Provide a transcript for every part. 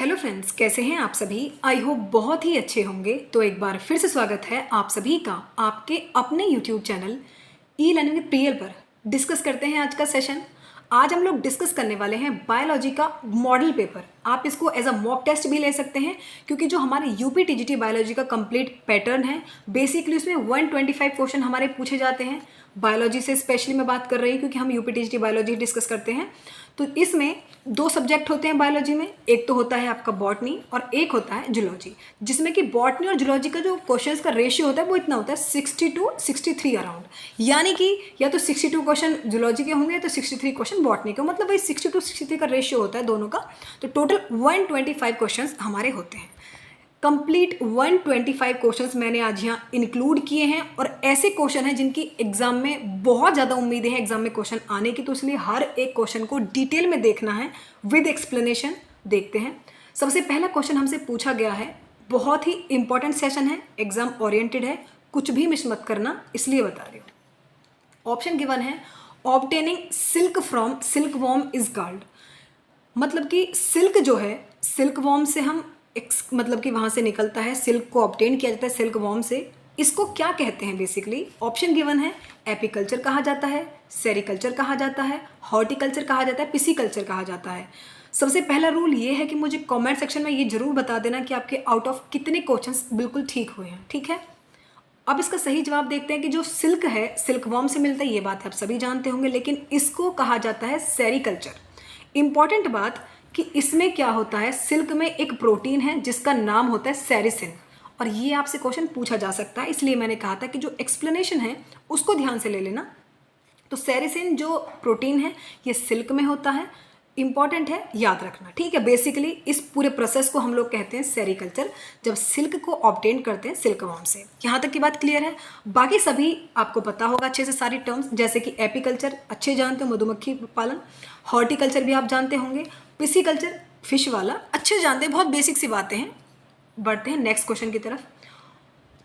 Hello friends, कैसे हैं आप सभी। आई होप बहुत ही अच्छे होंगे। तो एक बार फिर से स्वागत है आप सभी का आपके अपने YouTube channel e learning with Priyal पर। डिस्कस करते हैं आज का सेशन। आज हम लोग डिस्कस करने वाले हैं बायोलॉजी का मॉडल पेपर। आप इसको एज अ मॉक टेस्ट भी ले सकते हैं, क्योंकि जो हमारे यूपी टीजीटी बायोलॉजी का कंप्लीट पैटर्न है, बेसिकली उसमें 125 क्वेश्चन हमारे पूछे जाते हैं। बायोलॉजी से स्पेशली मैं बात कर रही हूँ, क्योंकि हम यूपी टीजीटी बायोलॉजी डिस्कस करते हैं। तो इसमें दो सब्जेक्ट होते हैं बायोलॉजी में, एक तो होता है आपका बॉटनी और एक होता है जूलॉजी, जिसमें कि बॉटनी और जूलॉजी का जो क्वेश्चंस का रेशियो होता है वो इतना होता है 60 to 63 अराउंड। यानी कि या तो 62 क्वेश्चन जूलॉजी के होंगे तो 63 क्वेश्चन बॉटनी के, मतलब वही 60 to 63 का रेशियो होता है दोनों का। तो टोटल 125 क्वेश्चंस हमारे होते हैं। कंप्लीट 125 क्वेश्चंस मैंने आज यहाँ इंक्लूड किए हैं, और ऐसे क्वेश्चन हैं जिनकी एग्जाम में बहुत ज़्यादा उम्मीदें हैं एग्जाम में क्वेश्चन आने की, तो इसलिए हर एक क्वेश्चन को डिटेल में देखना है विद एक्सप्लेनेशन। देखते हैं। सबसे पहला क्वेश्चन हमसे पूछा गया है, बहुत ही इंपॉर्टेंट सेशन है, एग्जाम ओरिएंटेड है, कुछ भी मिस मत करना, इसलिए बता रही हूँ। ऑप्शन गिवन है, obtaining silk from silk worm is called. मतलब कि सिल्क जो है, सिल्क वॉर्म से हम मतलब कि वहाँ से निकलता है, सिल्क को ऑब्टेन किया जाता है सिल्क वॉर्म से, इसको क्या कहते हैं बेसिकली। ऑप्शन गिवन है, एपीकल्चर कहा जाता है, सेरिकल्चर कहा जाता है, हॉर्टिकल्चर कहा जाता है, पिसीकल्चर कहा जाता है। सबसे पहला रूल ये है कि मुझे कमेंट सेक्शन में ये जरूर बता देना कि आपके आउट ऑफ कितने क्वेश्चंस बिल्कुल ठीक हुए हैं, ठीक है। अब इसका सही जवाब देखते हैं कि जो सिल्क है सिल्क वॉर्म से मिलता है, ये बात आप सभी जानते होंगे, लेकिन इसको कहा जाता है सेरिकल्चर। इंपॉर्टेंट बात कि इसमें क्या होता है, सिल्क में एक प्रोटीन है जिसका नाम होता है सेरिसिन, और ये आपसे क्वेश्चन पूछा जा सकता है, इसलिए मैंने कहा था कि जो एक्सप्लेनेशन है उसको ध्यान से ले लेना। तो सेरिसिन जो प्रोटीन है ये सिल्क में होता है, इंपॉर्टेंट है, याद रखना, ठीक है। बेसिकली इस पूरे प्रोसेस को हम लोग कहते हैं सेरिकल्चर, जब सिल्क को ऑब्टेन करते हैं सिल्क वॉर्म से। यहाँ तक की बात क्लियर है। बाकी सभी आपको पता होगा अच्छे से सारी टर्म्स, जैसे कि एपीकल्चर अच्छे जानते हो, मधुमक्खी पालन, हॉर्टिकल्चर भी आप जानते होंगे, पिसीकल्चर फिश वाला अच्छे जानते हैं, बहुत बेसिक सी बातें हैं। बढ़ते हैं नेक्स्ट क्वेश्चन की तरफ।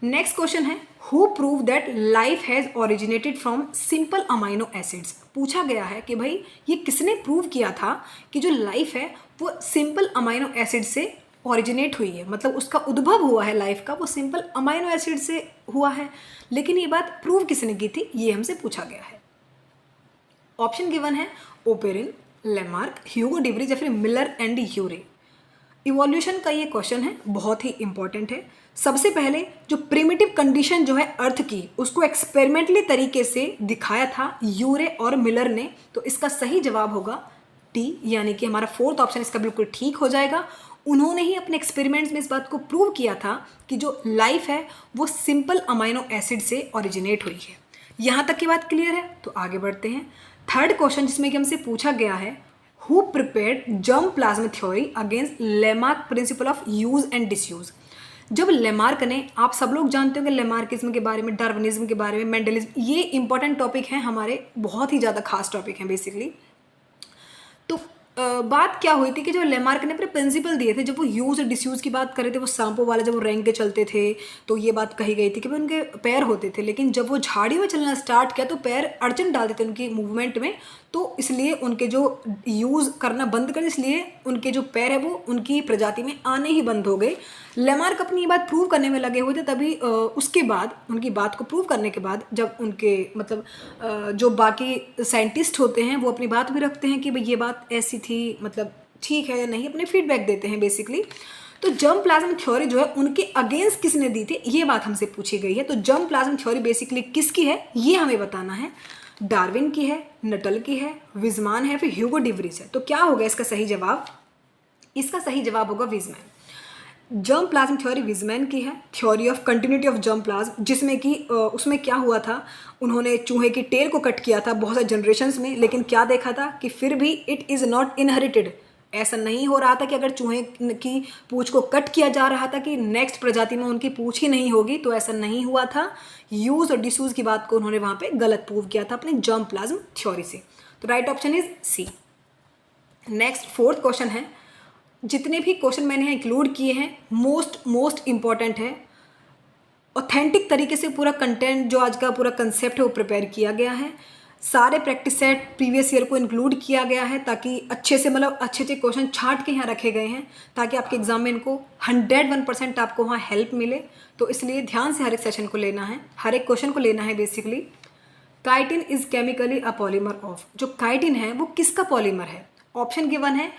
नेक्स्ट क्वेश्चन है, who prove that life has originated from simple amino acids. पूछा गया है कि भाई ये किसने प्रूव किया था कि जो लाइफ है वो सिंपल अमाइनो एसिड से ओरिजिनेट हुई है, मतलब उसका उद्भव हुआ है लाइफ का, वो सिंपल अमाइनो एसिड से हुआ है। लेकिन ये बात प्रूव किसने की थी, ये हमसे पूछा गया है। ऑप्शन गिवन है, ओपेरिन, लेमार्क, ह्यूगो डिवरीज या फिर मिलर एंड यूरे। इवोल्यूशन का ये क्वेश्चन है, बहुत ही इंपॉर्टेंट है। सबसे पहले जो प्रिमिटिव कंडीशन जो है अर्थ की, उसको एक्सपेरिमेंटली तरीके से दिखाया था यूरे और मिलर ने, तो इसका सही जवाब होगा डी, यानी कि हमारा फोर्थ ऑप्शन इसका बिल्कुल ठीक हो जाएगा। उन्होंने ही अपने एक्सपेरिमेंट्स में इस बात को प्रूव किया था कि जो लाइफ है वो सिंपल अमाइनो एसिड से ओरिजिनेट हुई है। यहाँ तक की बात क्लियर है, तो आगे बढ़ते हैं। थर्ड क्वेश्चन जिसमें कि हमसे पूछा गया है, who prepared germ plasma theory against Lamarck principle of use and disuse. जब लेमार्क ने, आप सब लोग जानते हो कि लेमार्किज्म के बारे में, डार्विनिज्म के बारे में, मेंडलिज्म, ये इंपॉर्टेंट टॉपिक हैं हमारे, बहुत ही ज़्यादा खास टॉपिक हैं बेसिकली। तो बात क्या हुई थी कि जो लेमार्क ने अपने प्रिंसिपल दिए थे, जब वो यूज और डिसयूज की बात कर रहे थे, वो सांपों वाले जब वो रेंग के चलते थे तो ये बात कही गई थी कि भाई उनके पैर होते थे, लेकिन जब वो झाड़ी में चलना स्टार्ट किया तो पैर अड़चन डालते थे उनकी मूवमेंट में, तो इसलिए उनके जो यूज़ करना बंद कर, इसलिए उनके जो पैर है वो उनकी प्रजाति में आने ही बंद हो गए। लेमार्क अपनी ये बात प्रूव करने में लगे हुए थे, तभी उसके बाद उनकी बात को प्रूव करने के बाद जब उनके मतलब जो बाकी साइंटिस्ट होते हैं वो अपनी बात भी रखते हैं कि भाई ये बात ऐसी थी, मतलब ठीक है या नहीं, अपने फीडबैक देते हैं बेसिकली। तो जर्म प्लाज्म थ्योरी जो है उनके अगेंस्ट किसने दी थी, ये बात हमसे पूछी गई है। तो जर्म प्लाज्म थ्योरी बेसिकली किसकी है ये हमें बताना है। डार्विन की है, नटल की है, विजमान है, फिर ह्यूगो डिवरीज है। तो क्या होगा इसका सही जवाब, इसका सही जवाब होगा Weizmann. Germ plasm theory Weizmann की है, theory of continuity of germ plasm, जिसमें कि उसमें क्या हुआ था, उन्होंने चूहे की टेल को कट किया था बहुत सारे जनरेशन्स में, लेकिन क्या देखा था कि फिर भी इट इज़ नॉट इनहेरिटेड। ऐसा नहीं हो रहा था कि अगर चूहे की पूंछ को कट किया जा रहा था कि नेक्स्ट प्रजाति में उनकी पूंछ ही नहीं होगी, तो ऐसा नहीं हुआ था। यूज और डिसयूज की बात को उन्होंने वहाँ पे गलत प्रूव किया था अपने जर्म प्लाज्म थ्योरी से। तो right option is C. Next fourth question है, जितने भी क्वेश्चन मैंने यहाँ इंक्लूड किए हैं मोस्ट इंपॉर्टेंट है, ऑथेंटिक तरीके से पूरा कंटेंट जो आज का पूरा कंसेप्ट है वो प्रिपेयर किया गया है। सारे प्रैक्टिस सेट प्रीवियस ईयर को इंक्लूड किया गया है ताकि अच्छे से मतलब अच्छे अच्छे क्वेश्चन छांट के यहाँ रखे गए हैं ताकि आपके एग्जाम में इनको 101% आपको वहाँ हेल्प मिले। तो इसलिए ध्यान से हर एक सेशन को लेना है, हर एक क्वेश्चन को लेना है basically. Chitin is chemically a polymer of, जो काइटिन है वो किसका पॉलीमर है? ऑप्शन गिवन है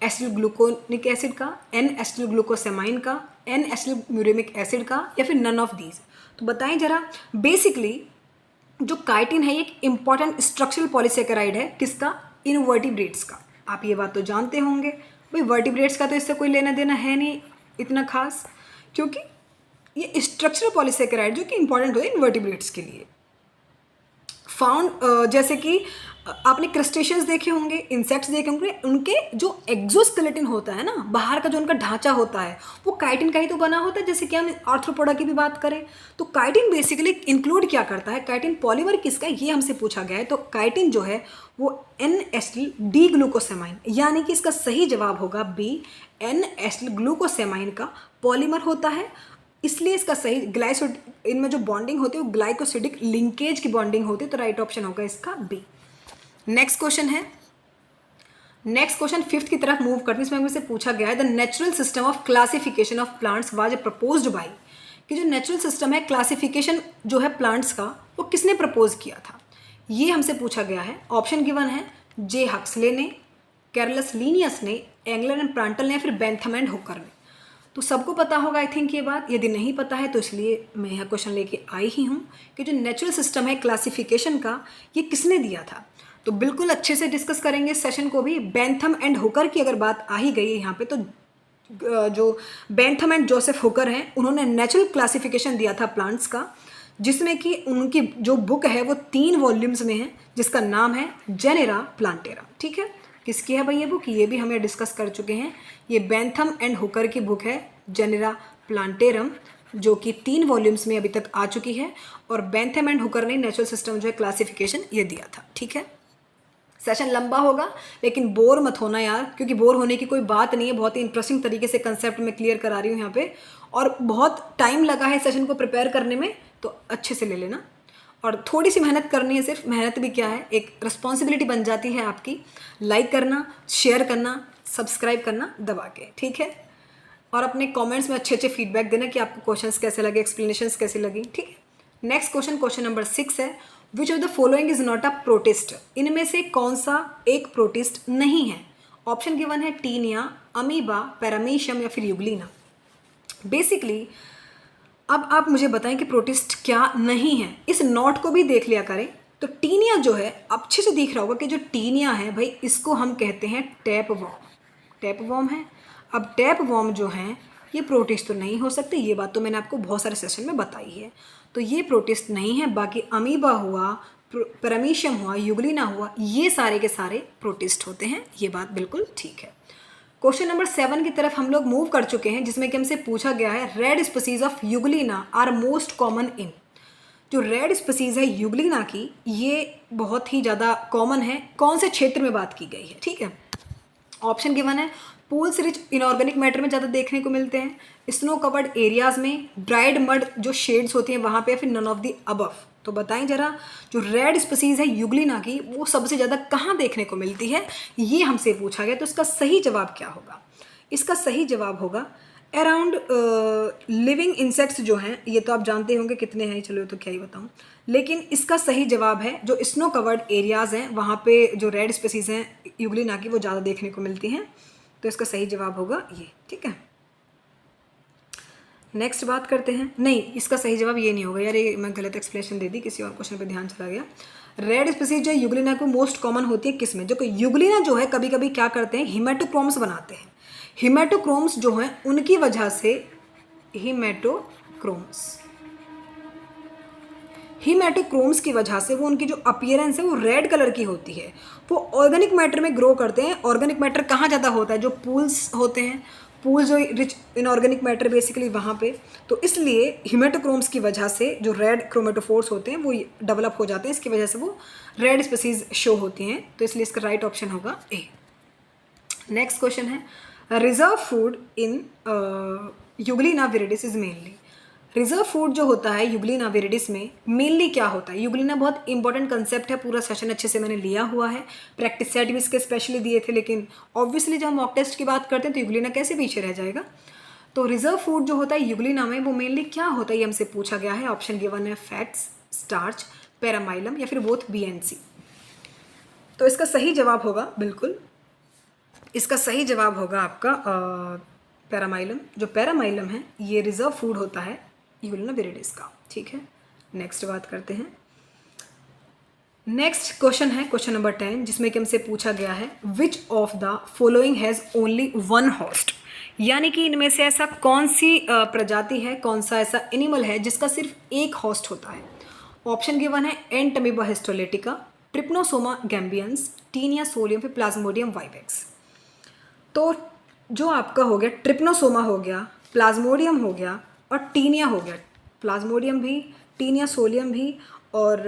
एसिल ग्लूकोनिक एसिड का, एन एसिल ग्लूकोसेमाइन का, एन एसिल म्यूरेमिक एसिड का, या फिर नन ऑफ दीज। तो बताएं जरा। बेसिकली जो काइटिन है एक इंपॉर्टेंट स्ट्रक्चरल पॉलीसेकेराइड है, किसका? इनवर्टिब्रेट्स का। आप ये बात तो जानते होंगे भाई, वर्टिब्रेट्स का तो इससे कोई लेना देना है नहीं इतना खास, क्योंकि ये स्ट्रक्चरल पॉलीसेकेराइड जो कि इंपॉर्टेंट हो इनवर्टिब्रेट्स के लिए। फाउंड जैसे कि आपने क्रस्टेशियंस देखे होंगे, इंसेक्ट्स देखे होंगे, उनके जो एक्सोस्केलेटन होता है ना, बाहर का जो उनका ढांचा होता है वो काइटिन का ही तो बना होता है। जैसे कि हम आर्थ्रोपोडा की भी बात करें तो काइटिन बेसिकली इंक्लूड क्या करता है? काइटिन पॉलीमर किसका है ये हमसे पूछा गया है। तो काइटिन जो है वो एन एसिल डी ग्लूकोसेमाइन, यानी कि इसका सही जवाब होगा बी, एन एसिल ग्लूकोसेमाइन का पॉलीमर होता है। इसलिए इसका सही ग्लाइसोड, इनमें जो बॉन्डिंग होती है वो ग्लाइकोसिडिक लिंकेज की बॉन्डिंग होती है। तो राइट ऑप्शन होगा इसका बी। नेक्स्ट क्वेश्चन है, नेक्स्ट क्वेश्चन 5th की तरफ मूव करते हैं। इसमें मुझसे पूछा गया है the natural system of classification of plants was proposed by, कि जो नेचुरल सिस्टम है क्लासिफिकेशन जो है प्लांट्स का वो किसने प्रपोज किया था, ये हमसे पूछा गया है। ऑप्शन गिवन है जे हक्सले ने, कैरलस लीनियस ने, एंगलर एंड प्रांटल ने, या फिर बेंथम एंड हुकर ने। तो सबको पता होगा आई थिंक ये बात। यदि नहीं पता है तो इसलिए मैं यह क्वेश्चन लेके आई ही हूँ कि जो नेचुरल सिस्टम है क्लासिफिकेशन का ये किसने दिया था। तो बिल्कुल अच्छे से डिस्कस करेंगे इस सेशन को भी। बेंथम एंड हुकर की अगर बात आ ही गई है यहाँ पे, तो जो बेंथम एंड जोसेफ हुकर हैं उन्होंने नेचुरल क्लासिफिकेशन दिया था प्लांट्स का, जिसमें कि उनकी जो बुक है वो 3 वॉल्यूम्स में है जिसका नाम है जेनेरा प्लांटेरा। ठीक है, किसकी है भाई ये बुक? ये भी हमें डिस्कस कर चुके हैं। ये बेंथम एंड हुकर की बुक है जेनेरा प्लांटेरम, जो कि 3 वॉल्यूम्स में अभी तक आ चुकी है। और बेंथम एंड हुकर ने नेचुरल सिस्टम जो है क्लासिफिकेशन ये दिया था। ठीक है, सेशन लंबा होगा लेकिन बोर मत होना यार, क्योंकि बोर होने की कोई बात नहीं है। बहुत ही इंटरेस्टिंग तरीके से कंसेप्ट में क्लियर करा रही हूँ यहाँ पे, और बहुत टाइम लगा है सेशन को प्रिपेयर करने में, तो अच्छे से ले लेना। और थोड़ी सी मेहनत करनी है, सिर्फ मेहनत भी क्या है, एक रिस्पॉन्सिबिलिटी बन जाती है आपकी। लाइक करना, शेयर करना, सब्सक्राइब करना दबा के, ठीक है। और अपने कमेंट्स में अच्छे अच्छे फीडबैक देना कि आपको क्वेश्चंस कैसे लगे, एक्सप्लेनेशंस कैसी लगी, ठीक है। नेक्स्ट क्वेश्चन, क्वेश्चन नंबर 6 है, which of the following is not a protist. इनमें से कौन सा एक प्रोटिस्ट नहीं है? ऑप्शन गिवन है टीनिया, अमीबा, पैरामीशियम, या फिर यूग्लिना। बेसिकली अब आप मुझे बताएं कि प्रोटिस्ट क्या नहीं है। इस नोट को भी देख लिया करें। तो टीनिया जो है, अच्छे से दिख रहा होगा कि जो टीनिया है भाई, इसको हम कहते हैं टैप वॉर्म। टैप वॉर्म है। अब टैप वॉर्म जो हैं ये प्रोटिस्ट तो नहीं हो सकते, ये बात तो मैंने आपको बहुत सारे सेशन में बताई है। तो ये प्रोटिस्ट नहीं है। बाकी अमीबा हुआ, पैरामीशियम हुआ, यूग्लिना हुआ, ये सारे के सारे प्रोटिस्ट होते हैं। ये बात बिल्कुल ठीक है। क्वेश्चन नंबर 7 की तरफ हम लोग मूव कर चुके हैं, जिसमें कि हमसे पूछा गया है red species of Euglena are most common in. जो रेड स्पीसीज है यूग्लिना की, ये बहुत ही ज़्यादा कॉमन है। कौन से क्षेत्र में बात की गई है, ठीक है। ऑप्शन गिवन है पूल्स रिच इनऑर्गेनिक मैटर में ज़्यादा देखने को मिलते हैं, स्नो कवर्ड एरियाज में, ड्राइड मड जो शेड्स होती हैं वहाँ पे, या फिर नन ऑफ द अबव। तो बताएं जरा, जो रेड स्पीसीज है यूग्लिना की वो सबसे ज़्यादा कहाँ देखने को मिलती है, ये हमसे पूछा गया। तो इसका सही जवाब क्या होगा? इसका सही जवाब होगा अराउंड लिविंग इंसेक्ट्स जो हैं, ये तो आप जानते होंगे कितने हैं, चलो तो क्या ही बताऊँ। लेकिन इसका सही जवाब है जो स्नो कवर्ड एरियाज़ हैं वहाँ पे जो रेड स्पीसीज हैं यूग्लिना की वो ज़्यादा देखने को मिलती हैं। तो इसका सही जवाब होगा ये, ठीक है। नेक्स्ट बात करते हैं, नहीं इसका सही जवाब ये नहीं होगा यार, ये मैं गलत एक्सप्लेनेशन दे दी, किसी और क्वेश्चन पे ध्यान चला गया। रेड स्पीसीज जो यूग्लिना को मोस्ट कॉमन होती है किस में? जो कि यूग्लिना जो है कभी कभी क्या करते हैं, हिमेटोक्रोम्स बनाते हैं। हिमेटोक्रोम्स जो हैं उनकी वजह से, हिमेटोक्रोम्स की वजह से वो उनकी जो अपीयरेंस है वो रेड कलर की होती है। वो ऑर्गेनिक मैटर में ग्रो करते हैं। ऑर्गेनिक मैटर कहाँ ज़्यादा होता है? जो पूल्स होते हैं, पूल जो rich in organic matter basically वहाँ पे। तो इसलिए हिमेटोक्रोम्स की वजह से जो रेड क्रोमेटोफोर्स होते हैं वो डेवलप हो जाते हैं, इसकी वजह से वो रेड स्पीसीज शो होती हैं। तो इसलिए इसका राइट ऑप्शन होगा ए। नेक्स्ट क्वेश्चन है, reserve food in euglena viridis is mainly. Reserve food जो होता है यूग्लिना विरिडिस में मेनली क्या होता है? यूग्लिना बहुत इंपॉर्टेंट कंसेप्ट है, पूरा सेशन अच्छे से मैंने लिया हुआ है, प्रैक्टिस सेट भी इसके स्पेशली दिए थे, लेकिन ऑब्वियसली जब हम मॉक टेस्ट की बात करते हैं तो यूग्लिना कैसे पीछे रह जाएगा। तो रिजर्व फूड जो होता है यूग्लिना में वो मेनली क्या होता है ये हमसे पूछा गया है। ऑप्शन गिवन है फैट्स, स्टार्च, पैरामाइलम या फिर बोथ बी एंड सी। तो इसका सही जवाब होगा, बिल्कुल इसका सही जवाब होगा आपका पैरामाइलम। जो पैरामाइलम है ये रिजर्व फूड होता है यूग्लिना विरिडिस का। ठीक है, नेक्स्ट बात करते हैं। नेक्स्ट क्वेश्चन है क्वेश्चन नंबर 10, जिसमें कि हमसे पूछा गया है which of the following has only one host, यानी कि इनमें से ऐसा कौन सी प्रजाति है, कौन सा ऐसा एनिमल है जिसका सिर्फ एक होस्ट होता है। ऑप्शन गिवन है entamoeba histolytica, trypanosoma gambiense, taenia solium, फिर प्लाज्मोडियम वाइवेक्स। तो जो आपका हो गया ट्रिप्नोसोमा हो गया, प्लाज्मोडियम हो गया और टीनिया हो गया। प्लाज्मोडियम भी, टीनिया सोलियम भी, और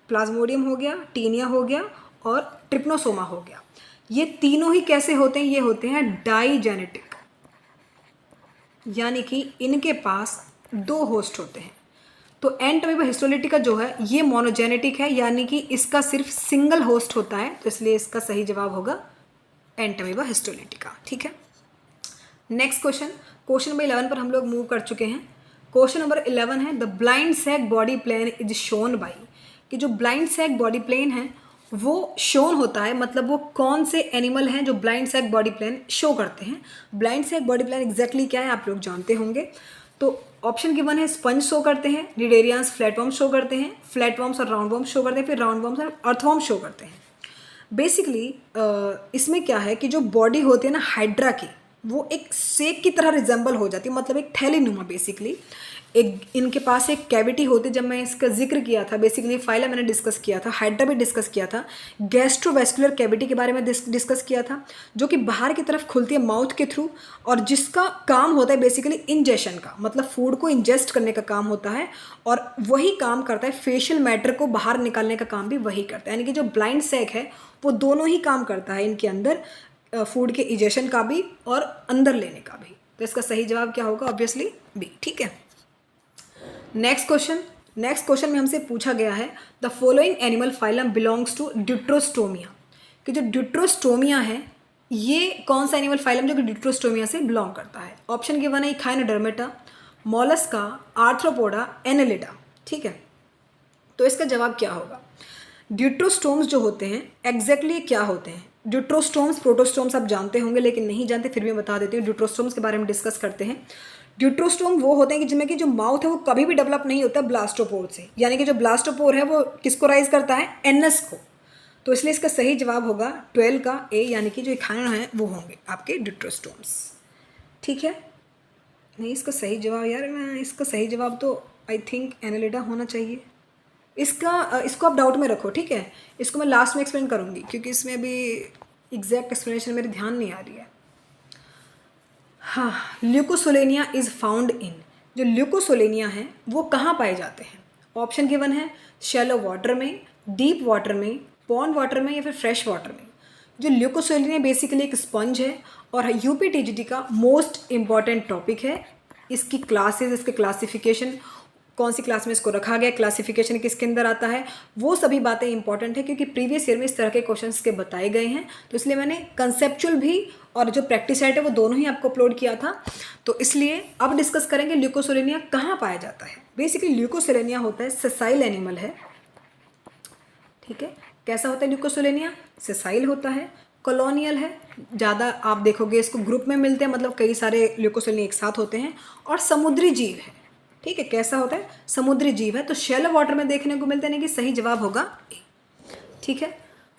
प्लाज्मोडियम हो गया, टीनिया हो गया और ट्रिप्नोसोमा हो गया। ये तीनों ही कैसे होते हैं? ये होते हैं डाइजेनेटिक, यानी कि इनके पास दो होस्ट होते हैं। तो एंटमीबा हिस्टोलेटिका जो है ये मोनोजेनेटिक है, यानी कि इसका सिर्फ सिंगल होस्ट होता है, तो इसलिए इसका सही जवाब होगा एंटमीबा हिस्टोलेटिका। ठीक है, नेक्स्ट क्वेश्चन, क्वेश्चन नंबर 11 पर हम लोग मूव कर चुके हैं। क्वेश्चन नंबर 11 है the blind sac body plan is shown by, कि जो ब्लाइंड सैक बॉडी प्लेन है वो शोन होता है, मतलब वो कौन से एनिमल हैं जो blind sac body plan show करते हैं। Blind sac body plan exactly क्या है आप लोग जानते होंगे। तो ऑप्शन गिवन है स्पंज शो करते हैं, निडेरियंस फ्लैटवर्म शो करते हैं, फ्लैटवर्म्स और राउंडवर्म शो करते हैं, फिर राउंडवर्म्स और अर्थवर्म शो करते हैं। बेसिकली इसमें क्या है कि जो बॉडी होती है ना हाइड्रा की, वो एक सेक की तरह रिजेंबल हो जाती है, मतलब एक थैली नुमा। बेसिकली एक इनके पास एक कैविटी होती है, जब मैं इसका जिक्र किया था बेसिकली फाइला मैंने डिस्कस किया था, हाइड्रा भी डिस्कस किया था, गैस्ट्रोवेस्कुलर कैविटी के बारे में डिस्कस किया था, जो कि बाहर की तरफ खुलती है माउथ के थ्रू, और जिसका काम होता है बेसिकली इंजेशन का, मतलब फूड को इंजेस्ट करने का काम होता है, और वही काम करता है फेशियल मैटर को बाहर निकालने का काम भी वही करता है। यानी कि जो ब्लाइंड सैक है वो दोनों ही काम करता है इनके अंदर, फूड के इजेशन का भी और अंदर लेने का भी। तो इसका सही जवाब क्या होगा? Obviously B. ठीक है, नेक्स्ट क्वेश्चन में हमसे पूछा गया है the following animal phylum belongs to deuterostomia, कि जो ड्यूट्रोस्टोमिया है ये कौन सा एनिमल फाइलम जो कि ड्यूट्रोस्टोमिया से बिलोंग करता है। ऑप्शन गिवन है इखाइनोडर्मेटा, मोलस्का, आर्थ्रोपोडा, एनेलिडा। ठीक है, तो इसका जवाब क्या होगा? ड्यूट्रोस्टोम्स जो होते हैं एग्जैक्टली क्या होते हैं? ड्यूट्रोस्टोम्स, प्रोटोस्टोम्स आप जानते होंगे, लेकिन नहीं जानते फिर भी बता देती हूँ। ड्यूट्रोस्टोम्स के बारे में डिस्कस करते हैं। ड्यूट्रोस्टोम वो होते हैं कि जिनमें कि जो माउथ है वो कभी भी डेवलप नहीं होता ब्लास्टोपोर से, यानी कि जो ब्लास्टोपोर है वो किसको राइज करता है? एनस को। तो इसलिए इसका सही जवाब होगा 12 का ए, यानी कि जो इखाइन है वो होंगे आपके ड्यूट्रोस्टोम्स। ठीक है, नहीं इसका सही जवाब यार, मैं इसका सही जवाब तो आई थिंक एनेलिडा होना चाहिए। इसको आप डाउट में रखो, ठीक है, इसको मैं लास्ट में एक्सप्लेन करूँगी क्योंकि इसमें अभी एग्जैक्ट एक्सप्लेनेशन मेरे ध्यान नहीं आ रही है। हाँ, ल्यूकोसोलेनिया इज़ फाउंड इन, जो ल्यूकोसोलेनिया है वो कहाँ पाए जाते हैं? ऑप्शन गिवन है शैलो वाटर में, डीप वाटर में, पॉन्ड वाटर में या फिर फ्रेश वाटर में। जो ल्यूकोसोलेनिया बेसिकली एक स्पंज है और यूपीटीजीटी का मोस्ट इम्पॉर्टेंट टॉपिक है। इसकी क्लासेस, इसके क्लासिफिकेशन, कौन सी क्लास में इसको रखा गया, क्लासिफिकेशन किसके अंदर आता है, वो सभी बातें इंपॉर्टेंट है क्योंकि प्रीवियस ईयर में इस तरह के क्वेश्चंस के बताए गए हैं। तो इसलिए मैंने कंसेप्चुअल भी और जो प्रैक्टिस सेट है वो दोनों ही आपको अपलोड किया था। तो इसलिए अब डिस्कस करेंगे ल्यूकोसोलेनिया कहाँ पाया जाता है। बेसिकली ल्यूकोसोलेनिया होता है सेसाइल एनिमल है। ठीक है, कैसा होता है ल्यूकोसोलेनिया? सेसाइल होता है, कॉलोनियल है, ज़्यादा आप देखोगे इसको ग्रुप में मिलते हैं, मतलब कई सारे ल्यूकोसोलेनिया एक साथ होते हैं, और समुद्री जीव है। ठीक है, कैसा होता है? समुद्री जीव है, तो शैलो वाटर में देखने को मिलते हैं, कि सही जवाब होगा ए। ठीक है,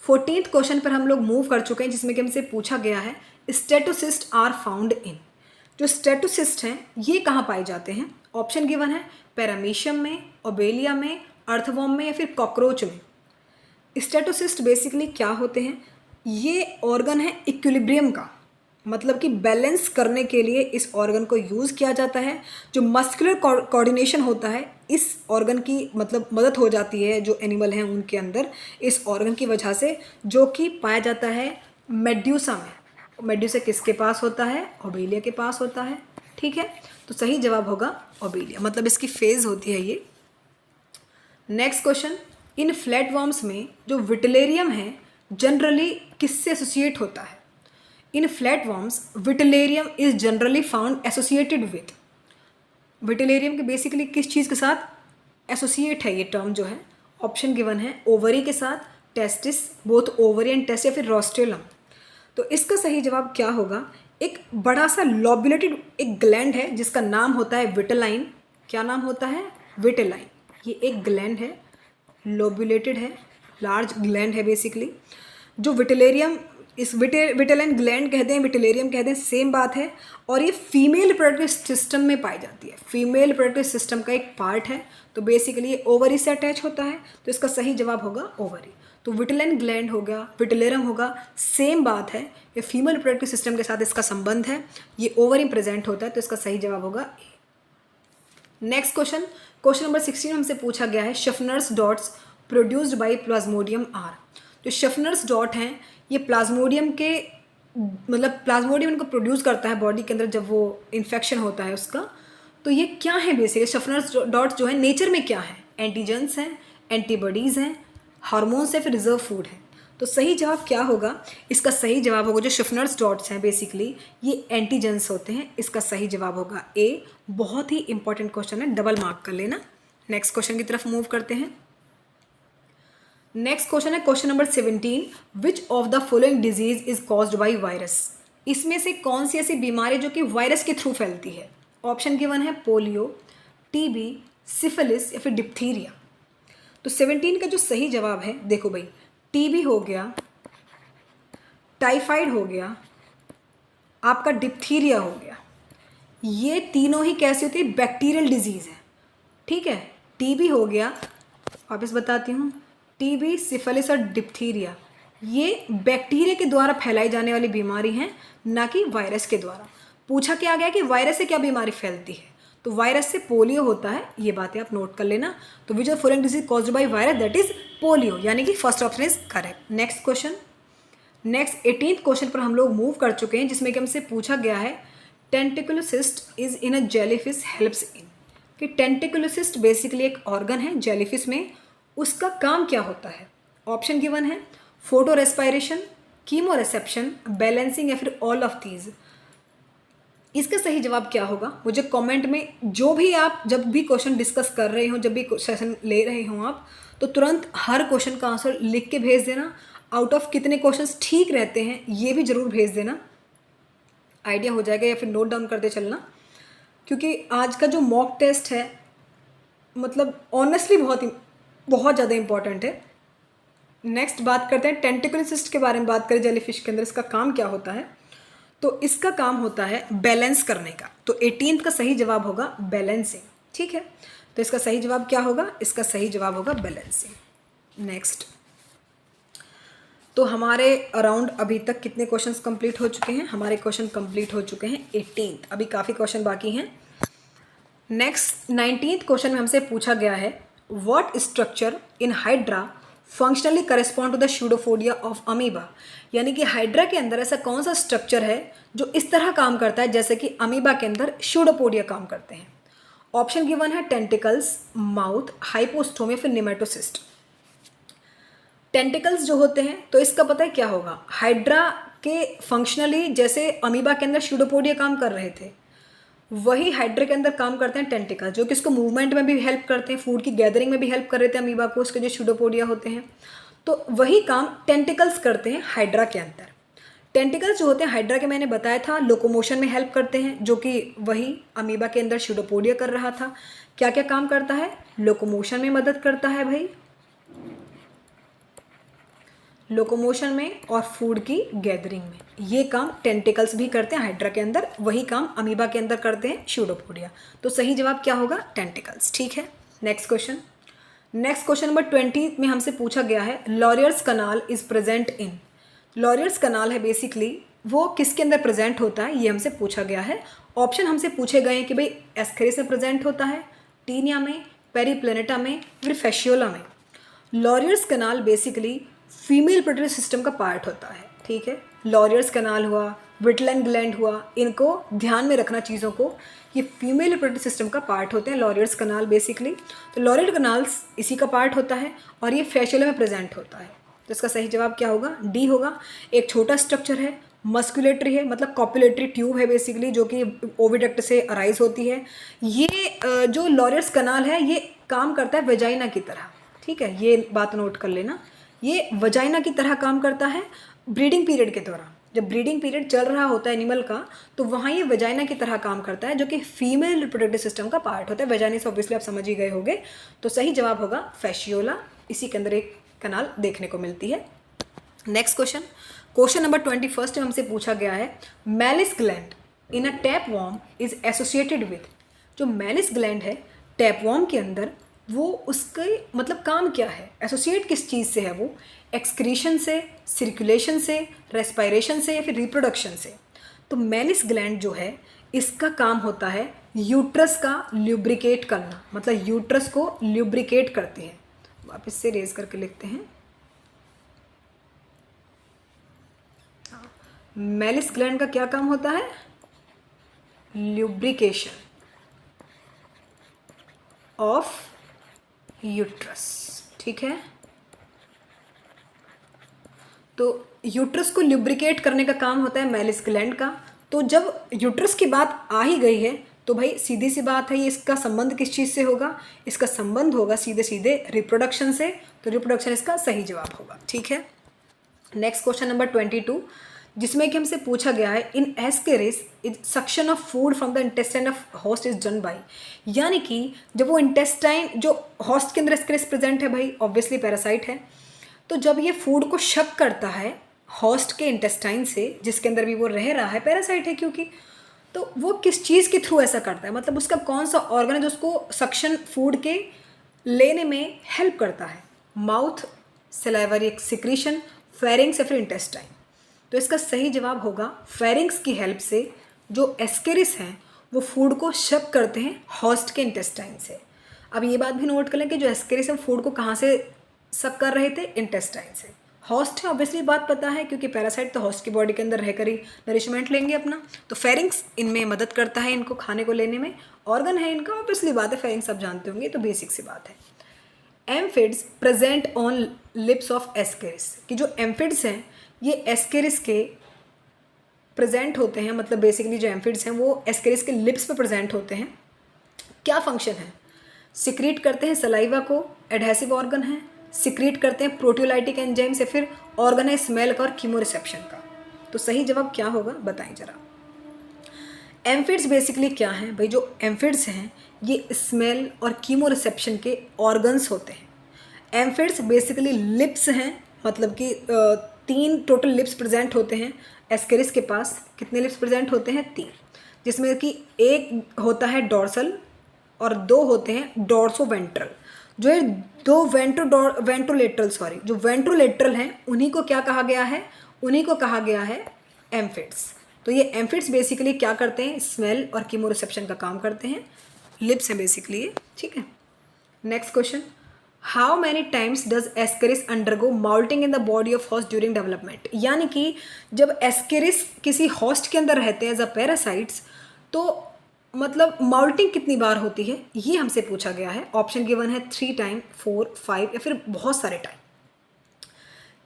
14th क्वेश्चन पर हम लोग मूव कर चुके हैं, जिसमें कि हमसे पूछा गया है स्टेटोसिस्ट आर फाउंड इन, जो स्टेटोसिस्ट हैं ये कहाँ पाए जाते हैं? ऑप्शन गिवन है पैरामीशियम में, ओबेलिया में, अर्थवर्म में या फिर कॉकरोच में। स्टेटोसिस्ट बेसिकली क्या होते हैं? ये ऑर्गन है इक्विलिब्रियम का, मतलब कि बैलेंस करने के लिए इस ऑर्गन को यूज़ किया जाता है। जो मस्कुलर कोऑर्डिनेशन होता है इस ऑर्गन की मतलब मदद हो जाती है जो एनिमल हैं उनके अंदर इस ऑर्गन की वजह से, जो कि पाया जाता है मेड्यूसा में। मेड्यूसा किसके पास होता है? ओबेलिया के पास होता है। ठीक है, तो सही जवाब होगा ओबेलिया, मतलब इसकी फेज होती है ये। Next question, in flat worms में जो विटिलेरियम है जनरली किससे एसोसिएट होता है? In flat worms vitellarium is generally found associated with, vitellarium के बेसिकली किस चीज़ के साथ एसोसिएट है ये टर्म जो है? ऑप्शन गिवन है ओवरी के साथ, testis, both ovary and test, या फिर रोस्टेलम। तो इसका सही जवाब क्या होगा? एक बड़ा सा लॉब्युलेटेड एक ग्लैंड है जिसका नाम होता है विटेलाइन। क्या नाम होता है? विटेलाइन। ये एक ग्लैंड है, लोब्युलेटेड है, लार्ज ग्लैंड है बेसिकली, जो विटिलेरियम, इस विटेलाइन ग्लैंड कहते हैं, विटिलेरियम कहते हैं, सेम बात है। और ये फीमेल रिप्रोडक्टिव सिस्टम में पाई जाती है, फीमेल रिप्रोडक्टिव सिस्टम का एक पार्ट है। तो बेसिकली ये ओवरी से अटैच होता है, तो इसका सही जवाब होगा ओवरी। तो विटेलाइन ग्लैंड हो गया, विटिलेरियम होगा, सेम बात है, ये फीमेल रिप्रोडक्टिव सिस्टम के साथ इसका संबंध है, ये ओवरी प्रेजेंट होता है, तो इसका सही जवाब होगा A. Next question, question number 16 हमसे पूछा गया है, Schuffner's dots produced by plasmodium are. जो शफनर्स डॉट हैं ये प्लाज्मोडियम के, मतलब प्लाज्मोडियम इनको प्रोड्यूस करता है बॉडी के अंदर जब वो इन्फेक्शन होता है उसका। तो ये क्या है बेसिकली? शफनर्स डॉट्स जो है नेचर में क्या है? एंटीजेंस हैं, एंटीबॉडीज़ हैं, हार्मोन्स है, फिर रिजर्व फूड है। तो सही जवाब क्या होगा? इसका सही जवाब होगा जो शफनर्स डॉट्स हैं बेसिकली ये एंटीजेंस होते हैं, इसका सही जवाब होगा ए। बहुत ही इंपॉर्टेंट क्वेश्चन है, डबल मार्क कर लेना। नेक्स्ट क्वेश्चन की तरफ मूव करते हैं। नेक्स्ट क्वेश्चन है question number 17, which of the following disease is caused by virus. इसमें से कौन सी ऐसी बीमारी जो कि वायरस के थ्रू फैलती है? ऑप्शन गिवन है पोलियो, टीबी, सिफिलिस, या फिर डिप्थीरिया। तो 17 का जो सही जवाब है, देखो भाई, टीबी हो गया, टाइफाइड हो गया, आपका डिप्थीरिया हो गया, ये तीनों ही कैसी होती है? बैक्टीरियल डिजीज़ है, ठीक है। टीबी हो गया, वापस बताती हूँ, टीबी, सिफिलिस और डिप्थीरिया ये बैक्टीरिया के द्वारा फैलाई जाने वाली बीमारी हैं, ना कि वायरस के द्वारा। पूछा क्या गया कि वायरस से क्या बीमारी फैलती है? तो वायरस से पोलियो होता है, ये बातें आप नोट कर लेना। तो which of following disease caused by virus, that is polio, यानी कि first option is correct. Next question, next 18th question पर हम लोग मूव कर चुके हैं, जिसमें कि हमसे पूछा गया है tentaculocyst is in a jellyfish helps in, कि टेंटिकुलोसिस्ट बेसिकली एक ऑर्गन है जेलीफिश में, उसका काम क्या होता है? ऑप्शन गिवन है photo respiration, chemo reception, balancing, या फिर ऑल ऑफ दीज। इसका सही जवाब क्या होगा? मुझे कमेंट में, जो भी आप जब भी क्वेश्चन डिस्कस कर रहे हो, जब भी सेशन ले रहे हो आप, तो तुरंत हर क्वेश्चन का आंसर लिख के भेज देना। आउट ऑफ कितने क्वेश्चंस ठीक रहते हैं ये भी ज़रूर भेज देना, आइडिया हो जाएगा, या फिर नोट डाउन करते चलना, क्योंकि आज का जो मॉक टेस्ट है मतलब ऑनेस्टली बहुत ज़्यादा इंपॉर्टेंट है। नेक्स्ट बात करते हैं टेंटिकुलोसिस्ट के बारे में, बात करें जेलीफिश के अंदर इसका काम क्या होता है। तो इसका काम होता है बैलेंस करने का। तो 18th का सही जवाब होगा बैलेंसिंग, ठीक है। तो इसका सही जवाब क्या होगा? इसका सही जवाब होगा बैलेंसिंग। नेक्स्ट, तो हमारे अराउंड अभी तक कितने क्वेश्चंस कंप्लीट हो चुके हैं? हमारे क्वेश्चन कंप्लीट हो चुके हैं 18th, अभी काफ़ी क्वेश्चन बाकी हैं। नेक्स्ट 19th क्वेश्चन में हमसे पूछा गया है, what structure in hydra functionally correspond to the pseudopodia of amoeba, यानी कि हाइड्रा के अंदर ऐसा कौन सा स्ट्रक्चर है जो इस तरह काम करता है जैसे कि अमीबा के अंदर स्यूडोपोडिया काम करते हैं। ऑप्शन गिवन है टेंटिकल्स, माउथ, हाइपोस्टोम, या फिर निमेटोसिस्ट। टेंटिकल्स जो होते हैं तो इसका पता है क्या होगा? हाइड्रा के फंक्शनली जैसे अमीबा के अंदर स्यूडोपोडिया काम कर रहे थे, वही हाइड्रा के अंदर काम करते हैं टेंटिकल, जो कि इसको मूवमेंट में भी हेल्प करते हैं, फूड की गैदरिंग में भी हेल्प कर रहे थे अमीबा को, उसके जो स्यूडोपोडिया होते हैं। तो वही काम टेंटिकल्स करते हैं हाइड्रा के अंदर। टेंटिकल्स जो होते हैं हाइड्रा के, मैंने बताया था, लोकोमोशन में हेल्प करते हैं, जो कि वही अमीबा के अंदर स्यूडोपोडिया कर रहा था। क्या क्या काम करता है? लोकोमोशन में मदद करता है भाई, लोकोमोशन में, और फूड की गैदरिंग में। ये काम टेंटिकल्स भी करते हैं हाइड्रा के अंदर, वही काम अमीबा के अंदर करते हैं स्यूडोपोडिया। तो सही जवाब क्या होगा? टेंटिकल्स, ठीक है। Next question, next question number 20 में हमसे पूछा गया है, लॉरियर्स कनाल इज प्रेजेंट इन। लॉरियर्स कनाल है बेसिकली वो किसके अंदर प्रेजेंट होता है, ये हमसे पूछा गया है। ऑप्शन हमसे पूछे गए हैं कि भाई एस्केरिस में प्रेजेंट होता है, टीनिया में, पेरीप्लेनेटा में, फिर फैशियोला में। लॉरियर्स कनाल बेसिकली फीमेल प्रोडक्टिव सिस्टम का पार्ट होता है, ठीक है। लॉरियर्स कनाल हुआ, विटलन ग्लैंड हुआ, इनको ध्यान में रखना चीज़ों को। ये फीमेल रिप्रोडक्टिव सिस्टम का पार्ट होते हैं, लॉरियल्स कनाल बेसिकली। तो लॉरियल कनाल्स इसी का पार्ट होता है और ये फैशुला में प्रेजेंट होता है। तो इसका सही जवाब क्या होगा? डी होगा। एक छोटा स्ट्रक्चर है, मस्कुलेटरी है, मतलब कॉपुलेटरी ट्यूब है बेसिकली, जो कि ओविडक्ट से अराइज होती है। ये जो लॉरियल्स कनाल है ये काम करता है वेजाइना की तरह, ठीक है, ये बात नोट कर लेना। ये वजाइना की तरह काम करता है ब्रीडिंग पीरियड के दौरान। जब ब्रीडिंग पीरियड चल रहा होता है एनिमल का, तो वहाँ ये वजाइना की तरह काम करता है, जो कि फीमेल रिप्रोडक्टिव सिस्टम का पार्ट होता है। वजाइना से ऑब्वियसली आप समझ ही गए होंगे। तो सही जवाब होगा फैशियोला, इसी के अंदर एक कनाल देखने को मिलती है। नेक्स्ट क्वेश्चन नंबर 21 में हमसे पूछा गया है, Mehlis gland in a tapeworm is associated with. जो मैलिस ग्लैंड है टैपवॉर्म के अंदर, वो उसके मतलब काम क्या है, एसोसिएट किस चीज़ से है? वो एक्सक्रीशन से, सर्कुलेशन से, रेस्पिरेशन से या फिर रिप्रोडक्शन से। तो मैलिस ग्लैंड जो है इसका काम होता है यूट्रस का ल्यूब्रिकेट करना, मतलब यूट्रस को ल्यूब्रिकेट करती है। वापस से रेज करके लिखते हैं। मैलिस ग्लैंड का क्या काम होता है? ल्यूब्रिकेशन ऑफ यूट्रस, ठीक है। तो यूट्रस को ल्यूब्रिकेट करने का काम होता है मैलिस ग्लैंड का। तो जब यूट्रस की बात आ ही गई है तो भाई सीधी सी बात है, ये इसका संबंध किस चीज़ से होगा? इसका संबंध होगा सीधे सीधे रिप्रोडक्शन से। तो रिप्रोडक्शन इसका सही जवाब होगा, ठीक है। नेक्स्ट क्वेश्चन नंबर 22, जिसमें कि हमसे पूछा गया है, in ascaris is suction of food from the intestine of host is done by. यानी कि जब वो इंटेस्टाइन जो होस्ट के अंदर एस्केरिस प्रेजेंट है, भाई ऑब्वियसली पैरासाइट है, तो जब ये फूड को शक करता है होस्ट के इंटेस्टाइन से, जिसके अंदर भी वो रह रहा है, पैरासाइट है क्योंकि, तो वो किस चीज़ के थ्रू ऐसा करता है? मतलब उसका कौन सा ऑर्गन है जो उसको सक्शन फूड के लेने में हेल्प करता है? माउथ, सलाइवरी सिक्रीशन, फेरिंग्स या फिर इंटेस्टाइन। तो इसका सही जवाब होगा फेरिंग्स की हेल्प से जो एस्केरिस हैं वो फूड को शक करते हैं होस्ट के इंटेस्टाइन से। अब ये बात भी नोट कर लें कि जो एस्केरिस हैं फूड को कहाँ से शक कर रहे थे? इंटेस्टाइन से। होस्ट है ऑब्वियसली बात पता है, क्योंकि पैरासाइट तो होस्ट की बॉडी के अंदर रहकर ही नरिशमेंट लेंगे अपना। तो फेरिंग्स इनमें मदद करता है इनको खाने को लेने में। ऑर्गन है इनका, ऑब्वियसली बात है, फेरिंग्स आप जानते होंगे, तो बेसिक सी बात है। Amphids present on lips of ascaris, कि जो एम्फिड्स हैं ये एस्केरिस के प्रेजेंट होते हैं, मतलब बेसिकली जो एम्फिड्स हैं वो एस्केरिस के लिप्स पे प्रेजेंट होते हैं। क्या फंक्शन है? सिक्रीट करते हैं सलाइवा को, एडहेसिव ऑर्गन है, सिक्रीट करते हैं प्रोटियोलाइटिक एंजाइम्स या फिर ऑर्गन है स्मेल का और कीमोरिसेप्शन का। तो सही जवाब क्या होगा बताएं जरा। एम्फिड्स बेसिकली क्या हैं भाई? जो एम्फिड्स हैं ये स्मेल और कीमोरिसेप्शन के ऑर्गन्स होते हैं। एम्फिड्स बेसिकली लिप्स हैं, मतलब कि 3 टोटल लिप्स प्रेजेंट होते हैं एस्केरिस के पास। कितने लिप्स प्रेजेंट होते हैं? 3, जिसमें कि एक होता है डॉर्सल और 2 होते हैं डॉर्सो वेंट्रल। जो ये 2 वेंट्रोलेटरल जो वेंट्रोलेटरल हैं उन्हीं को क्या कहा गया है? उन्हीं को कहा गया है एम्फिड्स। तो ये एम्फिड्स बेसिकली क्या करते हैं? स्मेल और कीमोरिसेप्शन का काम करते हैं। लिप्स हैं बेसिकली ये, ठीक है। Next question, how many times does Ascaris undergo माउल्टिंग in the body of host during development. यानी कि जब एस्केरिस किसी हॉस्ट के अंदर रहते हैं एज अ पैरासाइट्स, तो मतलब माउल्टिंग कितनी बार होती है ये हमसे पूछा गया है। ऑप्शन गिवन है 3 टाइम, 4, 5 या फिर बहुत सारे टाइम।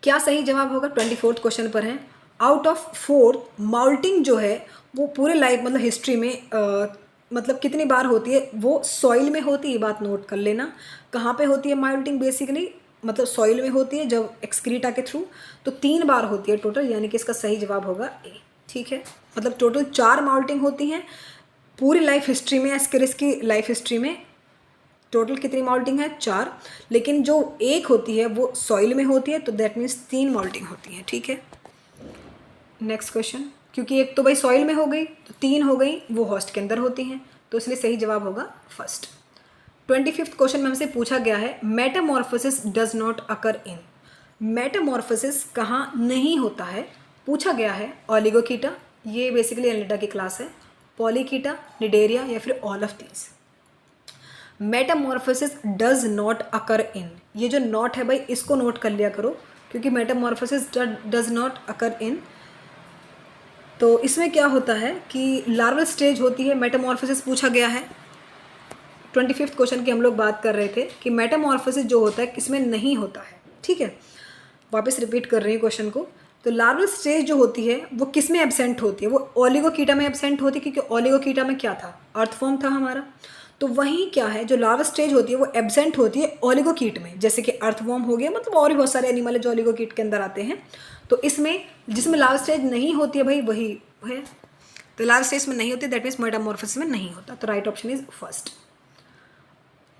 क्या सही जवाब होगा? 24th क्वेश्चन पर है। आउट ऑफ 4 माउल्टिंग जो है वो पूरे लाइफ मतलब हिस्ट्री में मतलब कितनी बार होती है? वो सॉइल में होती है, ये बात नोट कर लेना। कहाँ पे होती है माउल्टिंग? बेसिकली मतलब सॉइल में होती है जब एक्सक्रीटा के थ्रू। तो 3 बार होती है टोटल, यानी कि इसका सही जवाब होगा ए, ठीक है। मतलब टोटल 4 माउल्टिंग होती हैं पूरी लाइफ हिस्ट्री में। एस्केरिस की लाइफ हिस्ट्री में टोटल कितनी माउल्टिंग है? 4, लेकिन जो एक होती है वो सॉइल में होती है, तो दैट मीन्स 3 माउल्टिंग होती है, ठीक है। नेक्स्ट क्वेश्चन, क्योंकि एक तो भाई सॉइल में हो गई तो 3 हो गई वो हॉस्ट के अंदर होती हैं, तो इसलिए सही जवाब होगा फर्स्ट। 25th क्वेश्चन में हमसे पूछा गया है, metamorphosis does not occur in. Metamorphosis कहाँ नहीं होता है? पूछा गया है ओलिगोकीटा, ये बेसिकली एनिलिडा की क्लास है, पॉलीकीटा, निडेरिया या फिर all of these. Metamorphosis does not occur in, ये जो नॉट है भाई इसको नोट कर लिया करो, क्योंकि मेटामॉर्फोसिस डज नॉट अकर इन तो इसमें क्या होता है कि लार्वल स्टेज होती है, मेटामॉर्फोसिस पूछा गया है। 25th क्वेश्चन की हम लोग बात कर रहे थे कि मेटामॉर्फोसिस जो होता है किसमें नहीं होता है, ठीक है। वापस रिपीट कर रही हूँ क्वेश्चन को। तो लार्वल स्टेज जो होती है वो किस में एब्सेंट होती है? वो ओलिगोकीटा में एब्सेंट होती है, क्योंकि ओलिगोकीटा में क्या था? अर्थफॉर्म था हमारा। तो वहीं क्या है, जो लार्वल स्टेज होती है वो एब्सेंट होती है ओलिगोकीट में, जैसे कि अर्थवॉर्म हो गया, मतलब और भी बहुत सारे एनिमल है जो ओलिगोकीट के अंदर आते हैं। तो इसमें जिसमें लार्वल स्टेज नहीं होती है भाई वही है, तो लार्वल स्टेज में नहीं होती, दैट मीन्स मेटामॉर्फोसिस में नहीं होता। तो right option is first.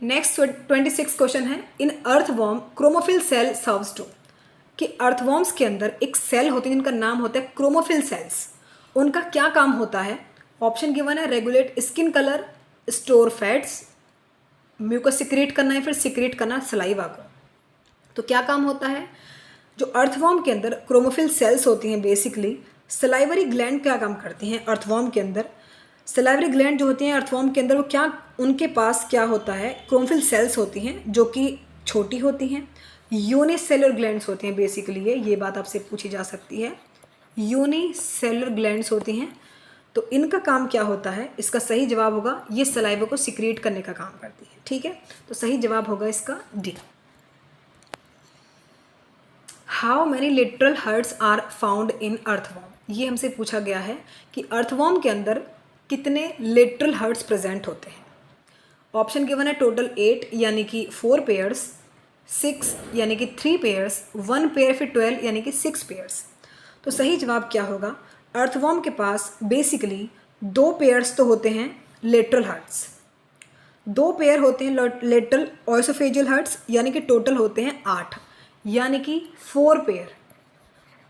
Next 26 question है, in earthworm chromophil cell serves to, कि अर्थवॉर्म्स के अंदर एक सेल होती है जिनका नाम होता है क्रोमोफिल सेल्स। उनका क्या काम होता है? ऑप्शन गिवन है, regulate skin colour, store fats, mucus secrete करना है, फिर सिक्रेट करना सलाइवा को। तो क्या काम होता है? जो अर्थवॉर्म के अंदर क्रोमोफिल सेल्स होती हैं बेसिकली, सलाइवरी ग्लैंड क्या काम करती हैं अर्थवॉर्म के अंदर? सलाइवरी ग्लैंड जो होती हैं अर्थवॉर्म के अंदर, वो क्या, उनके पास क्या होता है? क्रोमोफिल सेल्स होती हैं जो कि छोटी होती हैं, यूनिसेलुलर ग्लैंड्स होती हैं बेसिकली, ये बात आपसे पूछी जा सकती है। यूनिसेलुलर ग्लैंड्स होती हैं, तो इनका काम क्या होता है? इसका सही जवाब होगा, ये सलाइवा को सिक्रेट करने का काम करती है, ठीक है। तो सही जवाब होगा इसका D. How many lateral hearts are found in earthworm, ये हमसे पूछा गया है कि अर्थवॉर्म के अंदर कितने लिटरल हर्ट्स प्रेजेंट होते हैं। ऑप्शन गिवन है टोटल 8 यानी कि 4 पेयर्स, 6 यानी कि 3 पेयर्स, 1 पेयर, फिर 12 यानी कि 6 पेयर्स। तो सही जवाब क्या होगा? अर्थवॉर्म के पास बेसिकली 2 पेयर्स तो होते हैं लेटरल हर्ट्स, 2 पेयर होते हैं लेटरल ऑयसोफेजियल हर्ट्स, यानी कि टोटल होते हैं 8, यानी कि 4 पेयर।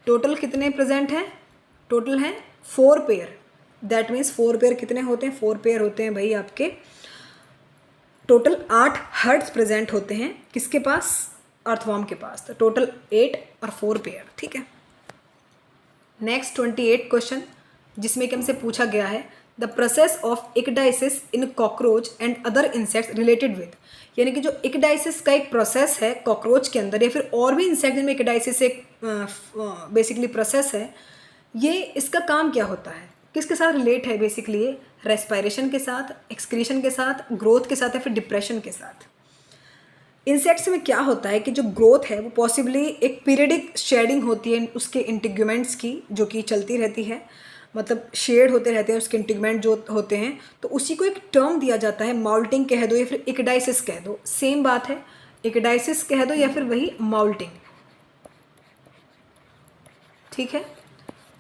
टोटल कितने प्रेजेंट हैं? टोटल हैं 4 पेयर, दैट मीन्स 4 पेयर कितने होते हैं? 4 पेयर होते हैं भाई आपके, टोटल 8 हर्ट्स प्रेजेंट होते हैं किसके पास? अर्थवॉर्म के पास। तो टोटल 8 और 4 पेयर, ठीक है। नेक्स्ट 28 क्वेश्चन, जिसमें कि हमसे पूछा गया है the process of ecdysis in cockroach and other insects related with, यानी कि जो इक्डाइसिस का एक प्रोसेस है कॉकरोच के अंदर या फिर और भी इंसेक्ट जिनमें इक्डाइसिस एक बेसिकली प्रोसेस है, ये इसका काम क्या होता है? किसके साथ रिलेट है? बेसिकली ये रेस्पायरेशन के साथ, एक्सक्रीशन के साथ, ग्रोथ के साथ या फिर डिप्रेशन के साथ। इंसेक्ट्स में क्या होता है कि जो ग्रोथ है वो पॉसिबली एक पीरियडिक शेडिंग होती है उसके इंटीग्यूमेंट्स की, जो कि चलती रहती है, मतलब शेड होते रहते हैं उसके इंटीग्यूमेंट जो होते हैं, तो उसी को एक टर्म दिया जाता है, माउल्टिंग कह दो या फिर इक्डाइसिस कह दो, सेम बात है, इक्डाइसिस कह दो या फिर वही माउल्टिंग, ठीक है,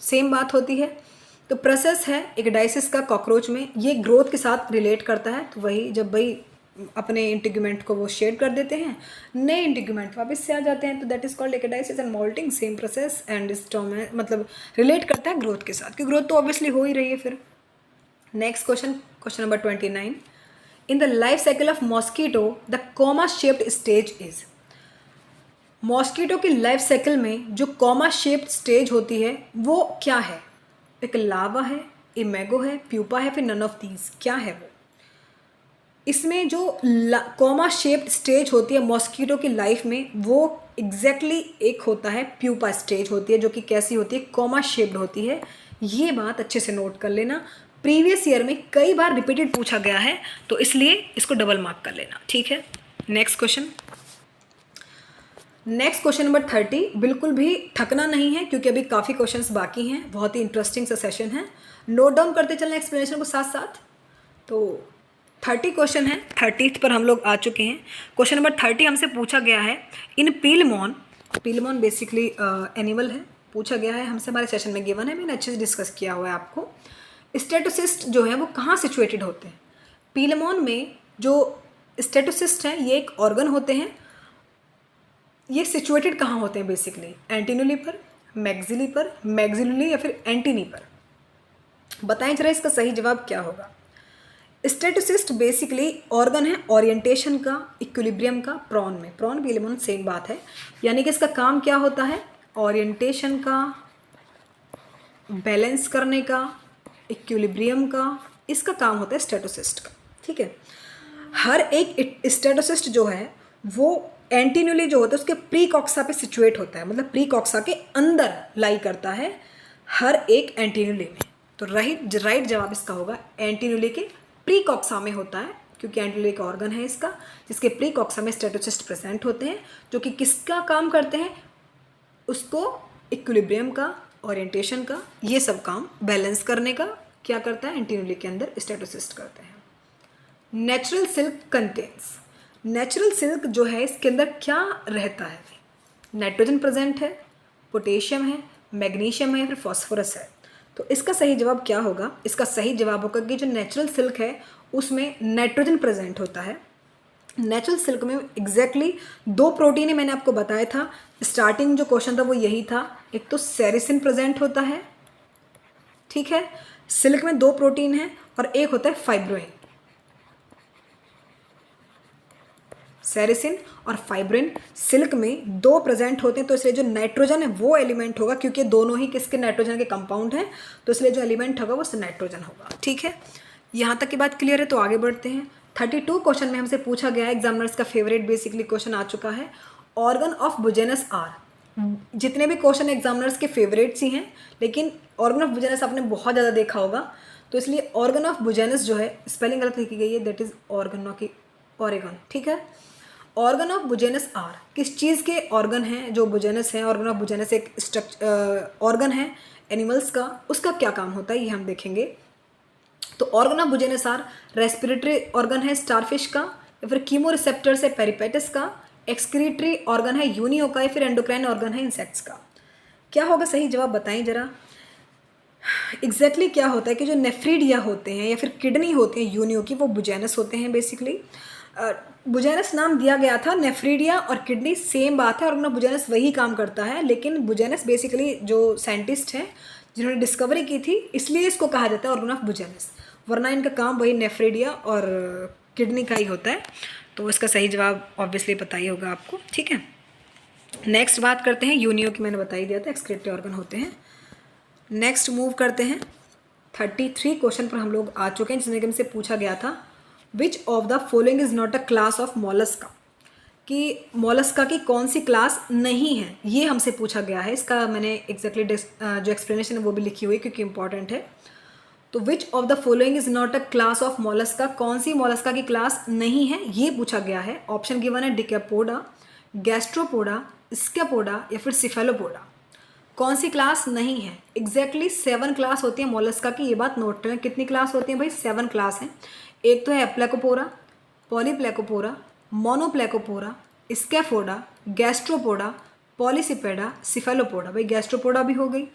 सेम बात होती है। तो प्रोसेस है इक्डाइसिस का कॉकरोच में, ये ग्रोथ के साथ रिलेट करता है। तो वही जब वही अपने इंटीग्यूमेंट को वो शेड कर देते हैं, नए इंटीग्यूमेंट वापस से आ जाते हैं, तो that is called ecdysis and moulting, same process and इस टर्म है, मतलब रिलेट करता है ग्रोथ के साथ, क्योंकि ग्रोथ तो ऑब्वियसली हो ही रही है। फिर next question, question number 29, in the life cycle of mosquito the comma shaped stage is, mosquito की लाइफ साइकिल में जो कॉमा शेप्ड स्टेज होती है वो क्या है? एक लावा है, इमेगो है, प्यूपा है, फिर नन ऑफ दीज, क्या है वो? इसमें जो कॉमा शेप्ड स्टेज होती है मॉस्किटो की लाइफ में, वो एग्जैक्टली एक होता है प्यूपा स्टेज होती है, जो कि कैसी होती है? कॉमा शेप्ड होती है। ये बात अच्छे से नोट कर लेना, प्रीवियस ईयर में कई बार रिपीटेड पूछा गया है, तो इसलिए इसको डबल मार्क कर लेना, ठीक है। Next question, next question number 30, बिल्कुल भी थकना नहीं है क्योंकि अभी काफ़ी क्वेश्चंस बाकी हैं, बहुत ही इंटरेस्टिंग सा सेशन है, नोट डाउन करते चलना एक्सप्लेनेशन को साथ साथ। तो 30 क्वेश्चन है, 30th पर हम लोग आ चुके हैं। क्वेश्चन नंबर 30 हमसे पूछा गया है, इन पीलमोन, पीलमोन बेसिकली एनिमल है, पूछा गया है हमसे, हमारे सेशन में गिवन है, मैंने अच्छे से डिस्कस किया हुआ है आपको। स्टेटोसिस्ट जो है वो कहाँ सिचुएटेड होते हैं? पीलमोन में जो स्टेटोसिस्ट हैं ये एक ऑर्गन होते हैं, ये सिचुएटेड कहाँ होते हैं? बेसिकली एंटीनुली पर, मैग्जिली पर, मैग्जिलुली या फिर एंटीनी पर। बताएं जरा इसका सही जवाब क्या होगा? स्टेटोसिस्ट बेसिकली ऑर्गन है ओरिएंटेशन का, इक्विलिब्रियम का, प्रॉन में, प्रॉन पीलमोन सेम बात है, यानी कि इसका काम क्या होता है? ओरिएंटेशन का, बैलेंस करने का, इक्विलिब्रियम का, इसका काम होता है स्टेटोसिस्ट का, ठीक है। हर एक स्टेटोसिस्ट जो है वो एंटीन्यूली जो होता है उसके प्रीकॉक्सा पे सिचुएट होता है, मतलब प्रीकॉक्सा के अंदर लाई करता है, हर एक एंटीन्यूले में। तो राइट जवाब इसका होगा एंटीन्यूले के प्रीकॉक्सा में होता है, क्योंकि एंटीन्यूले एक ऑर्गन है इसका जिसके प्रीकॉक्सा में स्टेटोसिस्ट प्रेजेंट होते हैं, जो कि किसका काम करते हैं, उसको इक्विलिब्रियम का, ओरिएंटेशन का, ये सब काम बैलेंस करने का क्या करता है, एंटीन्यूले के अंदर स्टेटोसिस्ट करते हैं। Natural silk contains, natural silk जो है इसके अंदर क्या रहता है, नाइट्रोजन प्रेजेंट है, पोटेशियम है, मैग्नीशियम है, फिर फॉस्फोरस है। तो इसका सही जवाब क्या होगा, इसका सही जवाब होगा कि जो नेचुरल सिल्क है उसमें नाइट्रोजन प्रेजेंट होता है। नेचुरल सिल्क में एग्जैक्टली दो प्रोटीन है, मैंने आपको बताया था, स्टार्टिंग जो क्वेश्चन था वो यही था, एक तो सेरिसिन प्रेजेंट होता है, ठीक है, सिल्क में दो प्रोटीन है, और एक होता है फाइब्रोइन। सेरिसिन और फाइब्रिन सिल्क में दो प्रेजेंट होते हैं, तो इसलिए जो नाइट्रोजन है वो एलिमेंट होगा, क्योंकि दोनों ही किसके नाइट्रोजन के कंपाउंड हैं, तो इसलिए जो एलिमेंट होगा वो नाइट्रोजन होगा। ठीक है, यहाँ तक की बात क्लियर है। तो आगे बढ़ते हैं। 32 क्वेश्चन में हमसे पूछा गया है, एग्जामिनर्स का फेवरेट बेसिकली क्वेश्चन आ चुका है, ऑर्गन ऑफ बुजेनस आर। जितने भी क्वेश्चन एग्जामिनर्स के फेवरेट्स ही हैं, लेकिन ऑर्गन ऑफ बुजेनस आपने बहुत ज़्यादा देखा होगा, तो इसलिए ऑर्गन ऑफ बुजेनस जो है स्पेलिंग गलत लिखी गई है, दैट इज ऑर्गन की ऑरेगन। ठीक है, ऑर्गन ऑफ बुजेनस आर किस चीज़ के ऑर्गन हैं, जो बुजेनस है, ऑर्गन ऑफ बुजेनस एक ऑर्गन है एनिमल्स का, उसका क्या काम होता है ये हम देखेंगे। तो organ of Bojanus are respiratory organ है स्टारफिश का, या फिर कीमो रिसेप्टर्स है पेरिपेटस का, एक्सक्रीटरी ऑर्गन है यूनियो का, या फिर एंडोक्राइन ऑर्गन है इंसेक्ट्स का। क्या होगा सही जवाब, बताएं जरा एग्जैक्टली क्या होता है कि जो नेफ्रीडिया होते हैं या फिर किडनी होती हैं यूनियो की, वो बुजेनस होते हैं बेसिकली। बुजेनस नाम दिया गया था, नेफ्रीडिया और किडनी सेम बात है, ऑर्गन ऑफ बुजेनस वही काम करता है, लेकिन बुजेनस बेसिकली जो साइंटिस्ट हैं जिन्होंने डिस्कवरी की थी, इसलिए इसको कहा जाता है ऑर्गन ऑफ बुजेनस, वरना इनका काम वही नेफ्रीडिया और किडनी का ही होता है। तो इसका सही जवाब ऑब्वियसली पता ही होगा आपको। ठीक है, नेक्स्ट बात करते हैं यूनियो की, मैंने बता ही दिया था एक्सक्रीटरी ऑर्गन होते हैं। नेक्स्ट मूव करते हैं, 33 क्वेश्चन पर हम लोग आ चुके हैं, जिसमें कि हमसे पूछा गया था which of the following is not a class of Mollusca, कि मोलस्का की कौन सी क्लास नहीं है, ये हमसे पूछा गया है। इसका मैंने एग्जैक्टली जो एक्सप्लेनेशन है वो भी लिखी हुई क्योंकि इंपॉर्टेंट है। तो which of the following is not a class of Mollusca, कौन सी मोलस्का की क्लास नहीं है ये पूछा गया है। ऑप्शन गिवन है डिकेपोडा, गैस्ट्रोपोडा, स्केपोडा या फिर सिफेलोपोडा। कौन सी क्लास नहीं है, एग्जैक्टली 7 क्लास होती है मोलस्का की, ये बात नोट करें। कितनी क्लास होती है भाई, 7 क्लास हैं। एक तो है प्लेकोपोरा, पॉलीप्लेकोपोरा, मोनोप्लेकोपोरा, स्कैफोडा, गैस्ट्रोपोडा, पॉलीसिपेडा, सिफेलोपोडा। भाई गैस्ट्रोपोडा भी हो गई,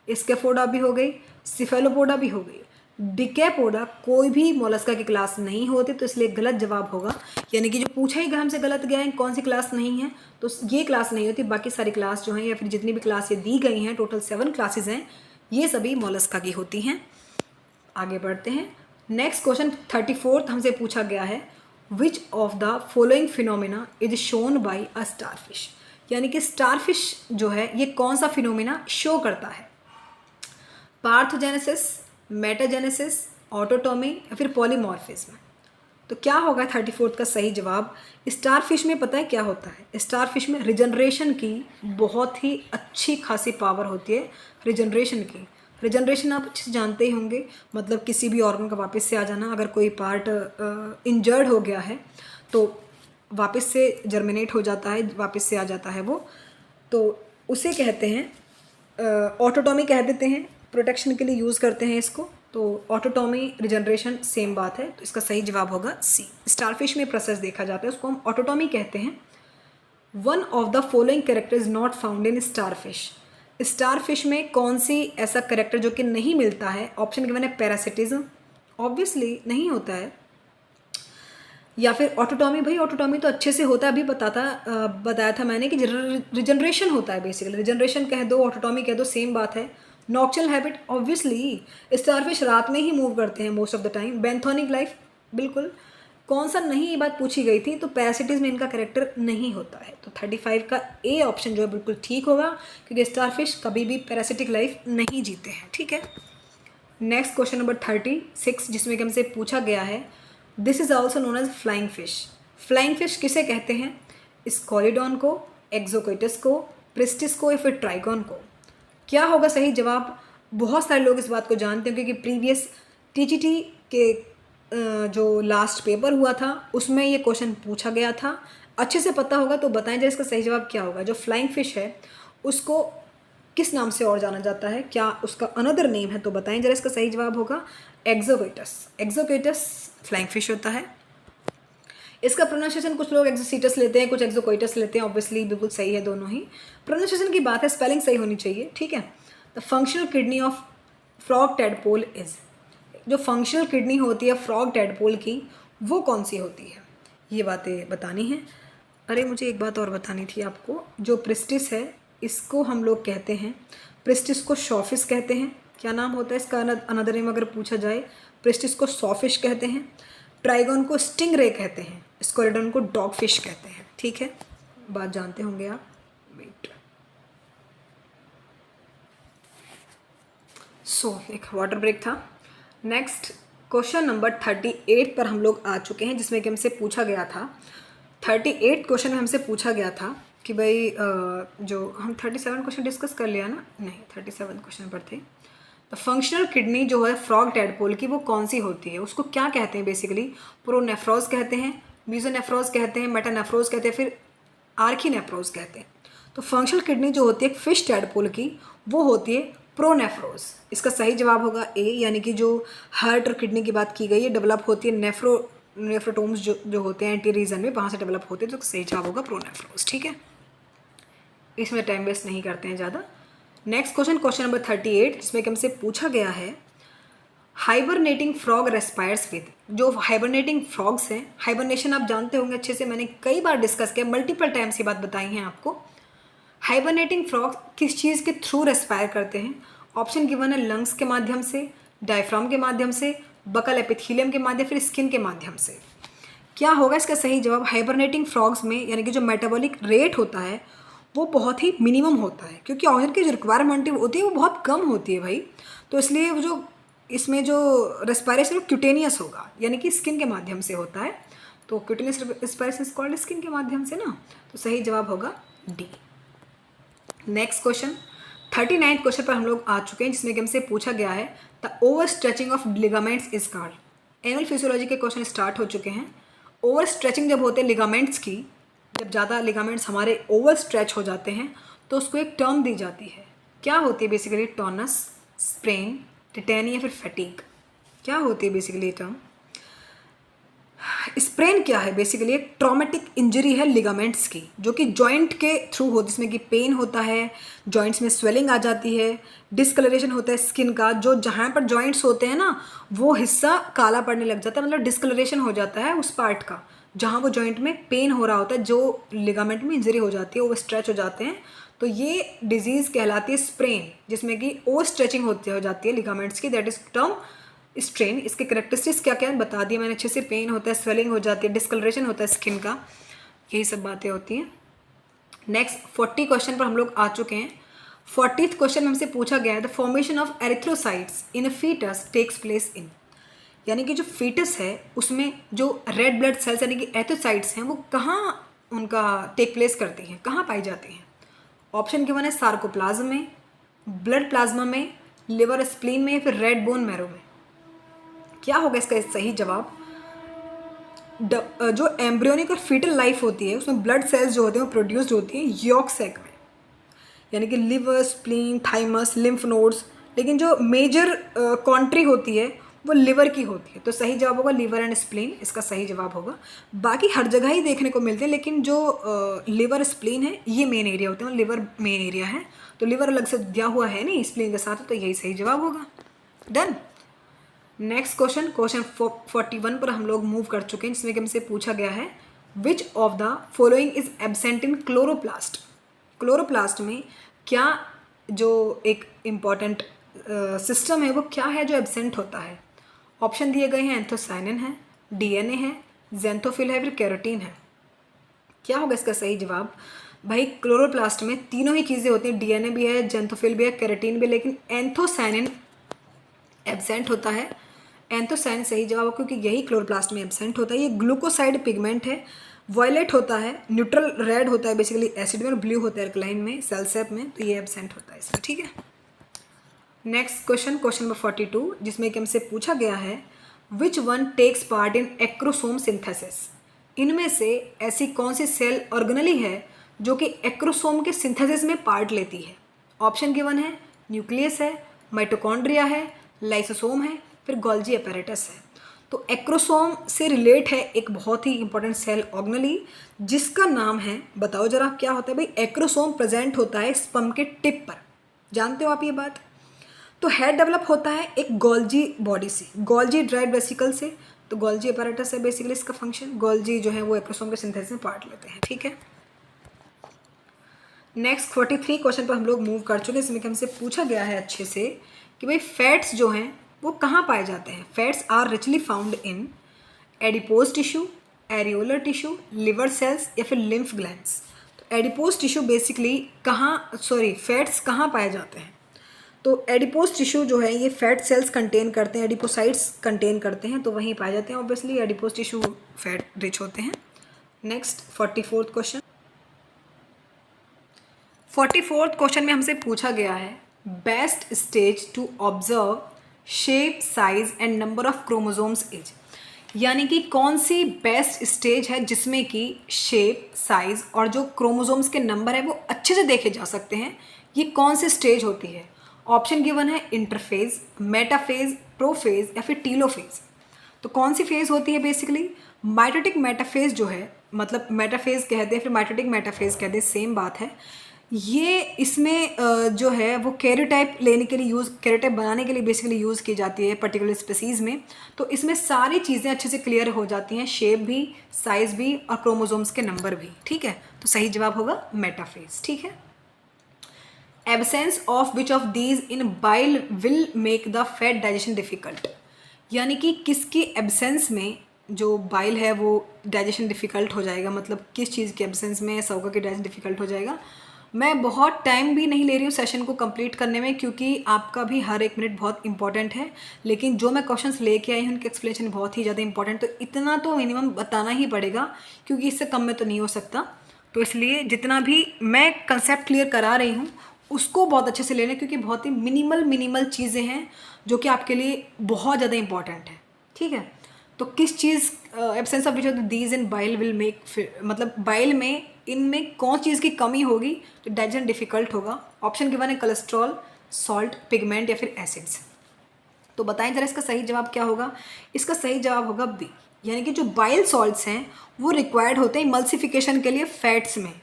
स्कैफोडा भी हो गई, सिफेलोपोडा भी हो गई। डिकेपोडा कोई भी मोलस्का की क्लास नहीं होती, तो इसलिए गलत जवाब होगा, यानी कि जो पूछा ही हमसे गलत गया है कौन सी क्लास नहीं है, तो ये क्लास नहीं होती। बाकी सारी क्लास जो हैं या फिर जितनी भी क्लास ये दी गई हैं, टोटल 7 क्लासेज हैं, ये सभी मोलस्का की होती हैं। आगे बढ़ते हैं। नेक्स्ट क्वेश्चन 34 हमसे पूछा गया है which of the following phenomena is shown by a starfish, यानी कि स्टारफिश जो है ये कौन सा फिनोमिना शो करता है, पार्थोजेनेसिस, मेटाजेनेसिस, ऑटोटॉमी या फिर पॉलीमॉर्फिज्म। तो क्या होगा 34 का सही जवाब। स्टारफिश में पता है क्या होता है, स्टारफिश में रिजनरेशन की बहुत ही अच्छी खासी पावर होती है। रिजनरेशन की, रिजनरेशन आप अच्छे से जानते ही होंगे, मतलब किसी भी ऑर्गन का वापस से आ जाना। अगर कोई पार्ट इंजर्ड हो गया है तो वापस से जर्मिनेट हो जाता है, वापस से आ जाता है वो, तो उसे कहते हैं ऑटोटॉमी कह देते हैं, प्रोटेक्शन के लिए यूज़ करते हैं इसको। तो ऑटोटॉमी रिजनरेशन सेम बात है, तो इसका सही जवाब होगा सी। स्टारफिश में प्रोसेस देखा जाता है, उसको हम ऑटोटॉमी कहते हैं। One of the following character is not found in starfish, starfish में कौन सी ऐसा कैरेक्टर जो कि नहीं मिलता है। ऑप्शन गिवन है पैरासिटिज्म, ऑब्वियसली नहीं होता है, या फिर ऑटोटॉमी। भाई ऑटोटॉमी तो अच्छे से होता है, अभी बताया था मैंने कि रिजनरेशन होता है बेसिकली। रिजनरेशन कह दो, ऑटोटॉमी कह दो, सेम बात है। नॉक्चरनल हैबिट, ऑब्वियसली स्टारफिश रात में ही मूव करते हैं most of the time. Benthonic life, बिल्कुल। कौन सा नहीं, ये बात पूछी गई थी, तो पैरासिटिस में इनका कैरेक्टर नहीं होता है। तो 35 का ए ऑप्शन जो है बिल्कुल ठीक होगा, क्योंकि स्टारफिश कभी भी पैरासिटिक लाइफ नहीं जीते हैं। ठीक है, नेक्स्ट क्वेश्चन नंबर 36, जिसमें कि हमसे पूछा गया है this is also known as flying fish. Flying fish किसे कहते हैं, स्कॉलिडॉन को, एक्सोकोइटस को, प्रिस्टिस को या फिर ट्राइगॉन को। क्या होगा सही जवाब, बहुत सारे लोग इस बात को जानते हैं क्योंकि प्रीवियस टीजीटी के जो लास्ट पेपर हुआ था उसमें ये क्वेश्चन पूछा गया था। अच्छे से पता होगा तो बताएं जरा इसका सही जवाब क्या होगा। जो फ्लाइंग फिश है उसको किस नाम से और जाना जाता है, क्या उसका अनदर नेम है, तो बताएं जरा इसका सही जवाब होगा एक्सोकेटस। एक्सोकेटस फ्लाइंग फिश होता है। इसका प्रोनाउंसिएशन कुछ लोग एक्सोसीटस लेते हैं, कुछ एक्सोकोइटस लेते हैं। ऑब्वियसली बिल्कुल सही है दोनों ही। प्रोनाउंसिएशन की बात है, स्पेलिंग सही होनी चाहिए, ठीक है। The functional kidney of frog tadpole is, जो फंक्शनल किडनी होती है फ्रॉग टेडपोल की वो कौन सी होती है, ये बातें बतानी है। अरे मुझे एक बात और बतानी थी आपको। जो प्रिस्टिस है इसको हम लोग कहते हैं, प्रिस्टिस को शॉफिश कहते हैं। क्या नाम होता है इसका अनदर नेम अगर पूछा जाए? प्रिस्टिस को सॉफिश कहते हैं, ट्राइगन को स्टिंग रे कहते हैं, स्कोलेडन को डॉग फिश कहते हैं, ठीक है। बात जानते होंगे आप। वेट, एक वाटर ब्रेक था। नेक्स्ट क्वेश्चन नंबर 38 पर हम लोग आ चुके हैं, जिसमें कि हमसे पूछा गया था 38 क्वेश्चन में हमसे पूछा गया था कि भाई जो हम 37 क्वेश्चन डिस्कस कर लिया ना, नहीं 37 क्वेश्चन पर थे। तो फंक्शनल किडनी जो है फ्रॉग टेडपोल की वो कौन सी होती है, उसको क्या कहते हैं? बेसिकली प्रोनेफ्रोज कहते हैं, मीजोनेफ्रोज कहते हैं, मेटानेफ्रोज कहते हैं, फिर आर्कीनेफ्रोज कहते हैं। तो फंक्शनल किडनी जो होती है फिश टेडपोल की वो होती है प्रोनेफ्रोज। इसका सही जवाब होगा ए, यानी कि जो हार्ट और किडनी की बात की गई है डेवलप होती है नेफ्रोटोम्स जो होते हैं एंटी रीजन में, वहाँ से डेवलप होते हैं, तो सही जवाब होगा प्रोनेफ्रोज, ठीक है। इसमें टाइम वेस्ट नहीं करते हैं ज़्यादा। नेक्स्ट क्वेश्चन, क्वेश्चन नंबर 38, जिसमें कि हमसे पूछा गया है हाइबरनेटिंग फ्रॉग रेस्पायर्स विद। जो हाइबरनेटिंग फ्रॉग्स हैं, हाइबरनेशन आप जानते होंगे अच्छे से, मैंने कई बार डिस्कस किया, मल्टीपल टाइम्स ये बात बताई है आपको। हाइबरनेटिंग फ्रॉग्स किस चीज़ के थ्रू रेस्पायर करते हैं? ऑप्शन गिवन है लंग्स के माध्यम से, डायफ्राम के माध्यम से, बकल एपिथीलियम के माध्यम, फिर स्किन के माध्यम से। क्या होगा इसका सही जवाब? हाइबरनेटिंग फ्रॉग्स में यानी कि जो मेटाबॉलिक रेट होता है वो बहुत ही मिनिमम होता है, क्योंकि ऑक्सीजन की जो रिक्वायरमेंट होती है वो बहुत कम होती है भाई। तो इसलिए वो जो इसमें जो रेस्पायरेशन क्यूटेनियस होगा, यानी कि स्किन के माध्यम से होता है। तो cutaneous respiration is called skin के माध्यम से ना, तो सही जवाब होगा डी। नेक्स्ट क्वेश्चन 39 क्वेश्चन पर हम लोग आ चुके हैं, जिसमें कि हमसे पूछा गया है the over stretching of ligaments is called. Annual physiology के क्वेश्चन स्टार्ट हो चुके हैं। ओवर स्ट्रेचिंग जब होते हैं लिगामेंट्स की, जब ज़्यादा लिगामेंट्स हमारे ओवर स्ट्रेच हो जाते हैं तो उसको एक टर्म दी जाती है। क्या होती है बेसिकली? टॉनस, स्प्रेन, टिटेनी या फिर फैटीग। क्या होती है बेसिकली ये टर्म? स्प्रेन क्या है? बेसिकली एक ट्रॉमेटिक इंजरी है लिगामेंट्स की, जो कि जॉइंट के थ्रू होती है, जिसमें कि पेन होता है, जॉइंट्स में स्वेलिंग आ जाती है, डिस्कलरेशन होता है स्किन का, जो जहाँ पर जॉइंट्स होते हैं ना वो हिस्सा काला पड़ने लग जाता है, मतलब डिस्कलरेशन हो जाता है उस पार्ट का जहाँ वो जॉइंट में पेन हो रहा होता है, जो लिगामेंट में इंजरी हो जाती है, वो स्ट्रेच हो जाते हैं। तो ये डिजीज़ कहलाती है स्प्रेन, जिसमें कि ओवर स्ट्रेचिंग हो जाती है लिगामेंट्स की, दैट इज टर्म स्ट्रेन। इसके करेक्टरिस्टिक्स क्या क्या बता दिया मैंने अच्छे से। पेन होता है, स्वेलिंग हो जाती है, डिस्कलरेशन होता है स्किन का, यही सब बातें होती हैं। नेक्स्ट 40 क्वेश्चन पर हम लोग आ चुके हैं। 40th क्वेश्चन में हमसे पूछा गया है the formation of erythrocytes in a foetus takes place in, यानी कि जो फीटस है उसमें जो रेड ब्लड सेल्स यानी कि एरिथ्रोसाइट्स हैं वो कहाँ उनका टेक प्लेस करती हैं, कहाँ पाई जाती हैं? ऑप्शन गिवन है सार्कोप्लाज्म में, ब्लड प्लाज्मा में, लिवर स्प्लीन में, फिर रेड बोन मैरो में। क्या होगा इसका सही जवाब? जो एम्ब्रियोनिक और फीटल लाइफ होती है उसमें ब्लड सेल्स जो होते हैं वो प्रोड्यूस्ड होती हैं यॉर्क सैक में, यानी कि liver, spleen, thymus, lymph nodes. लेकिन जो मेजर कॉन्ट्री होती है वो लिवर की होती है, तो सही जवाब होगा लिवर एंड स्प्लीन, इसका सही जवाब होगा। बाकी हर जगह ही देखने को मिलते हैं, लेकिन जो लिवर स्प्लीन है ये मेन एरिया होते हैं, लिवर मेन एरिया है, तो लिवर अलग से दिया हुआ है नहीं स्प्लीन के साथ, तो यही सही जवाब होगा। डन। नेक्स्ट क्वेश्चन, क्वेश्चन 41 पर हम लोग मूव कर चुके हैं, जिसमें कि हमसे पूछा गया है which of the following is absent in chloroplast. Chloroplast में क्या जो एक इम्पॉर्टेंट सिस्टम है वो क्या है जो एब्सेंट होता है? ऑप्शन दिए गए हैं एंथोसाइनिन है, डीएनए है, जेंथोफिल है, फिर कैरोटीन है। क्या होगा इसका सही जवाब? भाई क्लोरोप्लास्ट में तीनों ही चीज़ें होती हैं, डीएनए भी है, जेंथोफिल भी है, कैरोटीन भी, लेकिन एंथोसाइनिन एब्सेंट होता है। एंथोसाइनिन सही जवाब है क्योंकि यही क्लोरोप्लास्ट में एब्सेंट होता है। ये ग्लूकोसाइड पिगमेंट है, वॉयलेट होता है, न्यूट्रल रेड होता है बेसिकली एसिड में, और ब्लू होता है एल्कलाइन में, सेल सेप में, तो ये एब्सेंट होता है इसका, ठीक है। नेक्स्ट क्वेश्चन, क्वेश्चन नंबर 42, जिसमें कि हमसे पूछा गया है which one takes part in acrosome synthesis. इनमें से ऐसी कौन सी सेल ऑर्गेनली है जो कि एक्रोसोम के सिंथेसिस में पार्ट लेती है। ऑप्शन गिवन है, न्यूक्लियस है, माइटोकॉन्ड्रिया है, लाइसोसोम है, फिर गोल्जी अपैरेटस है। तो एक्रोसोम से रिलेट है एक बहुत ही इंपॉर्टेंट सेल ऑर्गेनली, जिसका नाम है, बताओ जरा क्या होता है भाई। एक्रोसोम प्रेजेंट होता है स्पर्म के टिप पर, जानते हो आप ये बात। तो हेड डेवलप होता है एक गोल्जी बॉडी से, गोल्जी ड्राइव वेसिकल से। तो गोल्जी अपैरेटस है बेसिकली इसका फंक्शन। गोल्जी जो है वो एक्रोसोम के सिंथेसिस में पार्ट लेते हैं, ठीक है। नेक्स्ट 43 क्वेश्चन पर हम लोग मूव कर चुके हैं। इसमें कि हमसे पूछा गया है अच्छे से कि भाई फैट्स जो हैं वो कहाँ पाए जाते हैं। Fats are richly found in adipose tissue, areolar tissue, liver cells या फिर लिम्फ ग्लैंड्स। तो एडिपोज टिश्यू बेसिकली फैट्स कहाँ पाए जाते हैं। तो एडिपोज टिश्यू जो है ये फैट सेल्स कंटेन करते हैं, एडिपोसाइट्स कंटेन करते हैं, तो वहीं पाए जाते हैं। Obviously adipose tissue fat rich होते हैं। Next 44th question, 44th question में हमसे पूछा गया है best stage to observe shape, size and number of chromosomes is. यानी कि कौन सी बेस्ट स्टेज है जिसमें कि शेप, साइज और जो क्रोमोसोम्स के नंबर है वो अच्छे से देखे जा सकते हैं। ये कौन सी स्टेज होती है। ऑप्शन गिवन है इंटरफेज, मेटाफेज, प्रोफेज या फिर टीलोफेज। तो कौन सी फेज होती है बेसिकली माइटोटिक मेटाफेज जो है, मतलब मेटाफेज कहते हैं फिर माइटोटिक मेटाफेज कहते हैं, सेम बात है। ये इसमें जो है वो कैरियोटाइप लेने के लिए कैरियोटाइप बनाने के लिए बेसिकली यूज़ की जाती है पर्टिकुलर स्पीसीज़ में। तो इसमें सारी चीज़ें अच्छे से क्लियर हो जाती हैं, शेप भी, साइज भी और क्रोमोसोम्स के नंबर भी, ठीक है। तो सही जवाब होगा मेटाफेज, ठीक है। Absence of which of these in bile will make the fat digestion difficult. यानी कि किसकी एब्सेंस में जो बाइल है वो डाइजेशन डिफ़िकल्ट हो जाएगा, मतलब किस चीज़ के एब्सेंस में ऐसा होगा कि डाइजेशन डिफ़िकल्ट हो जाएगा। मैं बहुत टाइम भी नहीं ले रही हूँ सेशन को कंप्लीट करने में, क्योंकि आपका भी हर एक मिनट बहुत इंपॉर्टेंट है। लेकिन जो मैं क्वेश्चंस लेके आई हूँ उनके एक्सप्लेनेशन बहुत ही ज़्यादा इंपॉर्टेंट, तो इतना तो मिनिमम बताना ही पड़ेगा, क्योंकि इससे कम में तो नहीं हो सकता। तो इसलिए जितना भी मैं कंसेप्ट क्लियर करा रही हूँ उसको बहुत अच्छे से लेना, क्योंकि बहुत ही मिनिमल चीज़ें हैं जो कि आपके लिए बहुत ज़्यादा इंपॉर्टेंट है, ठीक है। तो किस चीज़ absence of which of these in bile will make, मतलब बाइल में इनमें कौन चीज़ की कमी होगी तो डाइजेशन डिफ़िकल्ट होगा। ऑप्शन गिवन है कोलेस्ट्रॉल, सॉल्ट, पिगमेंट या फिर एसिड्स। तो बताएं जरा इसका सही जवाब क्या होगा। इसका सही जवाब होगा बी, यानी कि जो बाइल सॉल्ट्स हैं वो रिक्वायर्ड होते हैं इमल्सिफिकेशन के लिए फैट्स में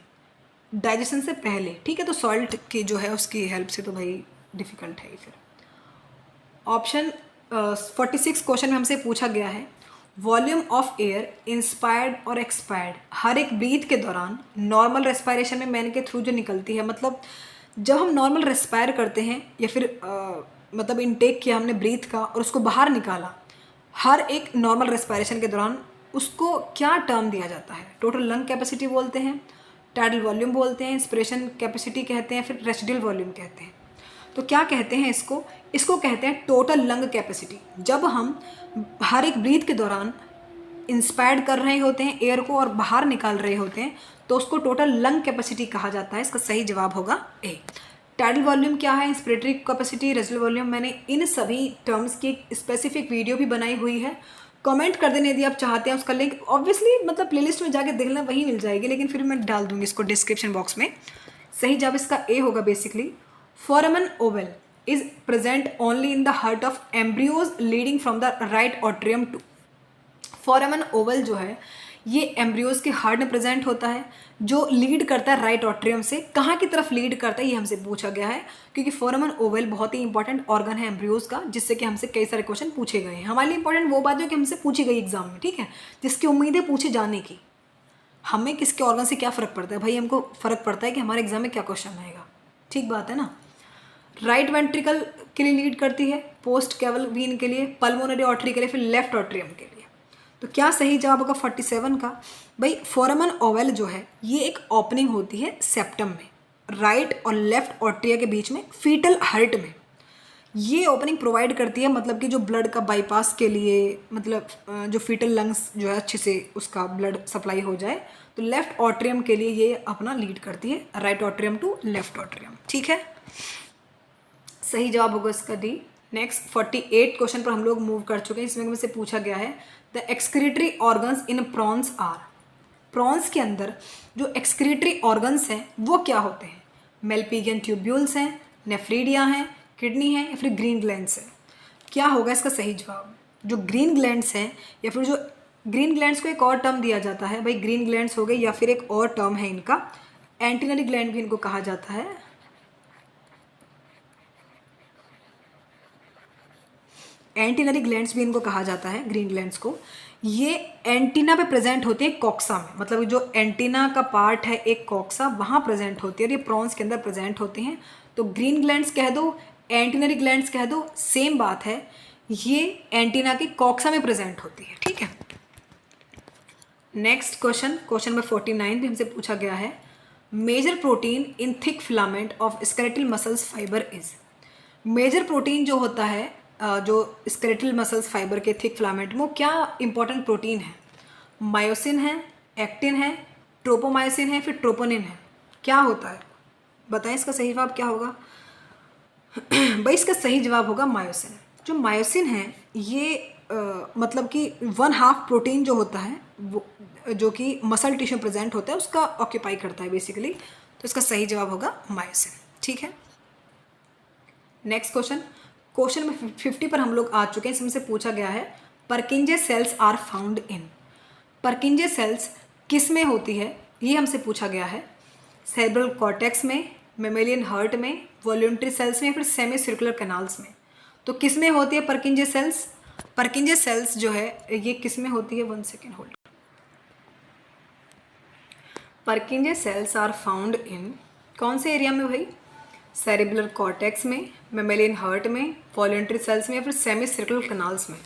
डाइजेशन से पहले, ठीक है। तो सॉल्ट की जो है उसकी हेल्प से तो भाई डिफ़िकल्ट है ही। फिर ऑप्शन 46 क्वेश्चन में हमसे पूछा गया है वॉल्यूम ऑफ एयर इंस्पायर्ड और एक्सपायर्ड हर एक ब्रीथ के दौरान नॉर्मल रेस्पायरेशन में मैन के थ्रू जो निकलती है, मतलब जब हम नॉर्मल रेस्पायर करते हैं या फिर मतलब इनटेक किया हमने ब्रीथ का और उसको बाहर निकाला, हर एक नॉर्मल रेस्पायरेशन के दौरान उसको क्या टर्म दिया जाता है। टोटल लंग कैपेसिटी बोलते हैं, टाइडल वॉल्यूम बोलते हैं, इंस्पिरेशन कैपेसिटी कहते हैं, फिर रेसिडुअल वॉल्यूम कहते हैं। तो क्या कहते हैं इसको कहते हैं टोटल लंग कैपेसिटी। जब हम हर एक ब्रीथ के दौरान इंस्पायर्ड कर रहे होते हैं एयर को और बाहर निकाल रहे होते हैं तो उसको टोटल लंग कैपेसिटी कहा जाता है। इसका सही जवाब होगा ए। टाइडल वॉल्यूम क्या है, इंस्पिरेटरी कैपेसिटी, रेसिडुअल वॉल्यूम, मैंने इन सभी टर्म्स की एक स्पेसिफिक वीडियो भी बनाई हुई है। कमेंट कर देने यदि आप चाहते हैं, उसका लिंक ऑब्वियसली मतलब प्लेलिस्ट में जाके देखना वहीं मिल जाएगी, लेकिन फिर मैं डाल दूंगी इसको डिस्क्रिप्शन बॉक्स में। सही जवाब इसका ए होगा basically. फोरामन Oval is present only in the heart of embryos leading from the right atrium to। फोरामन Oval जो है ये एम्ब्रियोज के हार्ट में प्रेजेंट होता है, जो लीड करता है राइट ऑट्रियम से। कहाँ की तरफ लीड करता है ये हमसे पूछा गया है, क्योंकि फोरामन ओवल बहुत ही इंपॉर्टेंट ऑर्गन है एम्ब्रियोज का, जिससे कि हमसे कई सारे क्वेश्चन पूछे गए हैं। हमारे लिए इंपॉर्टेंट वो बात जो कि हमसे पूछी गई एग्जाम में, ठीक है, जिसकी उम्मीद है पूछे जाने की। हमें किसके ऑर्गन से क्या फ़र्क पड़ता है भाई, हमको फ़र्क पड़ता है कि हमारे एग्जाम में क्या क्वेश्चन आएगा, ठीक बात है ना। राइट वेंट्रिकल के लिए लीड करती है, पोस्ट कैवल वीन के लिए, पल्मोनरी आर्टरी के लिए, फिर लेफ्ट ऑट्रियम के लिए। तो क्या सही जवाब होगा 47 का भाई। फोरामन ओवल जो है ये एक ओपनिंग होती है सेप्टम में, राइट और लेफ्ट ऑट्रिया के बीच में, फीटल हार्ट में। ये ओपनिंग प्रोवाइड करती है, मतलब कि जो ब्लड का बाईपास के लिए, मतलब जो फीटल लंग्स जो है अच्छे से उसका ब्लड सप्लाई हो जाए। तो लेफ्ट ऑट्रियम के लिए ये अपना लीड करती है, right atrium to left atrium, ठीक है। सही जवाब होगा इसका डी। नेक्स्ट 48 क्वेश्चन पर हम लोग मूव कर चुके हैं, इसमें मुझसे पूछा गया है the excretory organs in prawns are. Prawns के अंदर जो एक्सक्रीटरी ऑर्गन्स हैं वो क्या होते हैं? मेलपिगियन ट्यूब्यूल्स हैं, नेफ्रीडिया हैं, किडनी है या फिर ग्रीन ग्लैंड्स है? क्या होगा इसका सही जवाब? जो ग्रीन ग्लैंड्स हैं या फिर जो ग्रीन ग्लैंड्स को एक और टर्म दिया जाता है भाई, ग्रीन ग्लैंड्स हो गए या फिर एक और टर्म है इनका एंटीनरी ग्लैंड भी इनको कहा जाता है। एंटीनरी ग्लैंड्स भी इनको कहा जाता है ग्रीन ग्लैंड्स को। ये एंटीना पे प्रेजेंट होते हैं कॉक्सा में, मतलब जो एंटीना का पार्ट है एक कॉक्सा वहाँ प्रेजेंट होती है और ये प्रॉन्स के अंदर प्रेजेंट होते हैं। तो ग्रीन ग्लैंड्स कह दो, एंटीनरी ग्लैंड्स कह दो, सेम बात है, ये एंटीना की कॉक्सा में प्रेजेंट होती है। ठीक है। नेक्स्ट क्वेश्चन नंबर 49 भी हमसे पूछा गया है major protein in thick filament of skeletal muscles fibre is. Major protein जो होता है जो स्केलेटल मसल्स फाइबर के थिक फिलामेंट में, वो क्या इंपॉर्टेंट प्रोटीन है? मायोसिन है, एक्टिन है, ट्रोपोमायोसिन है, फिर ट्रोपोनिन है? क्या होता है बताएं, इसका सही जवाब क्या होगा? भाई इसका सही जवाब होगा मायोसिन। जो मायोसिन है ये मतलब कि 1/2 प्रोटीन जो होता है वो जो कि मसल टिश्यू प्रेजेंट होता है उसका ऑक्यूपाई करता है बेसिकली, तो इसका सही जवाब होगा मायोसिन। ठीक है। नेक्स्ट क्वेश्चन में 50 पर हम लोग आ चुके हैं, इसमें से पूछा गया है Purkinje cells are found in. Purkinje cells किस में होती है ये हमसे पूछा गया है। सेरेब्रल कॉर्टेक्स में, मेमेलियन हार्ट में, वॉल्यूंटरी सेल्स में या फिर सेमी सर्कुलर कैनाल्स में? तो किस में होती है परकिंजे सेल्स? परकिंजे सेल्स जो है ये किस में होती है? 1 second hold. Purkinje cells are found in कौन से एरिया में भाई? सेरेब्रल कॉर्टेक्स में, मेमेलियन हार्ट में, वॉल्यूंटरी सेल्स में या फिर सेमी सर्कुलर कैनाल्स में?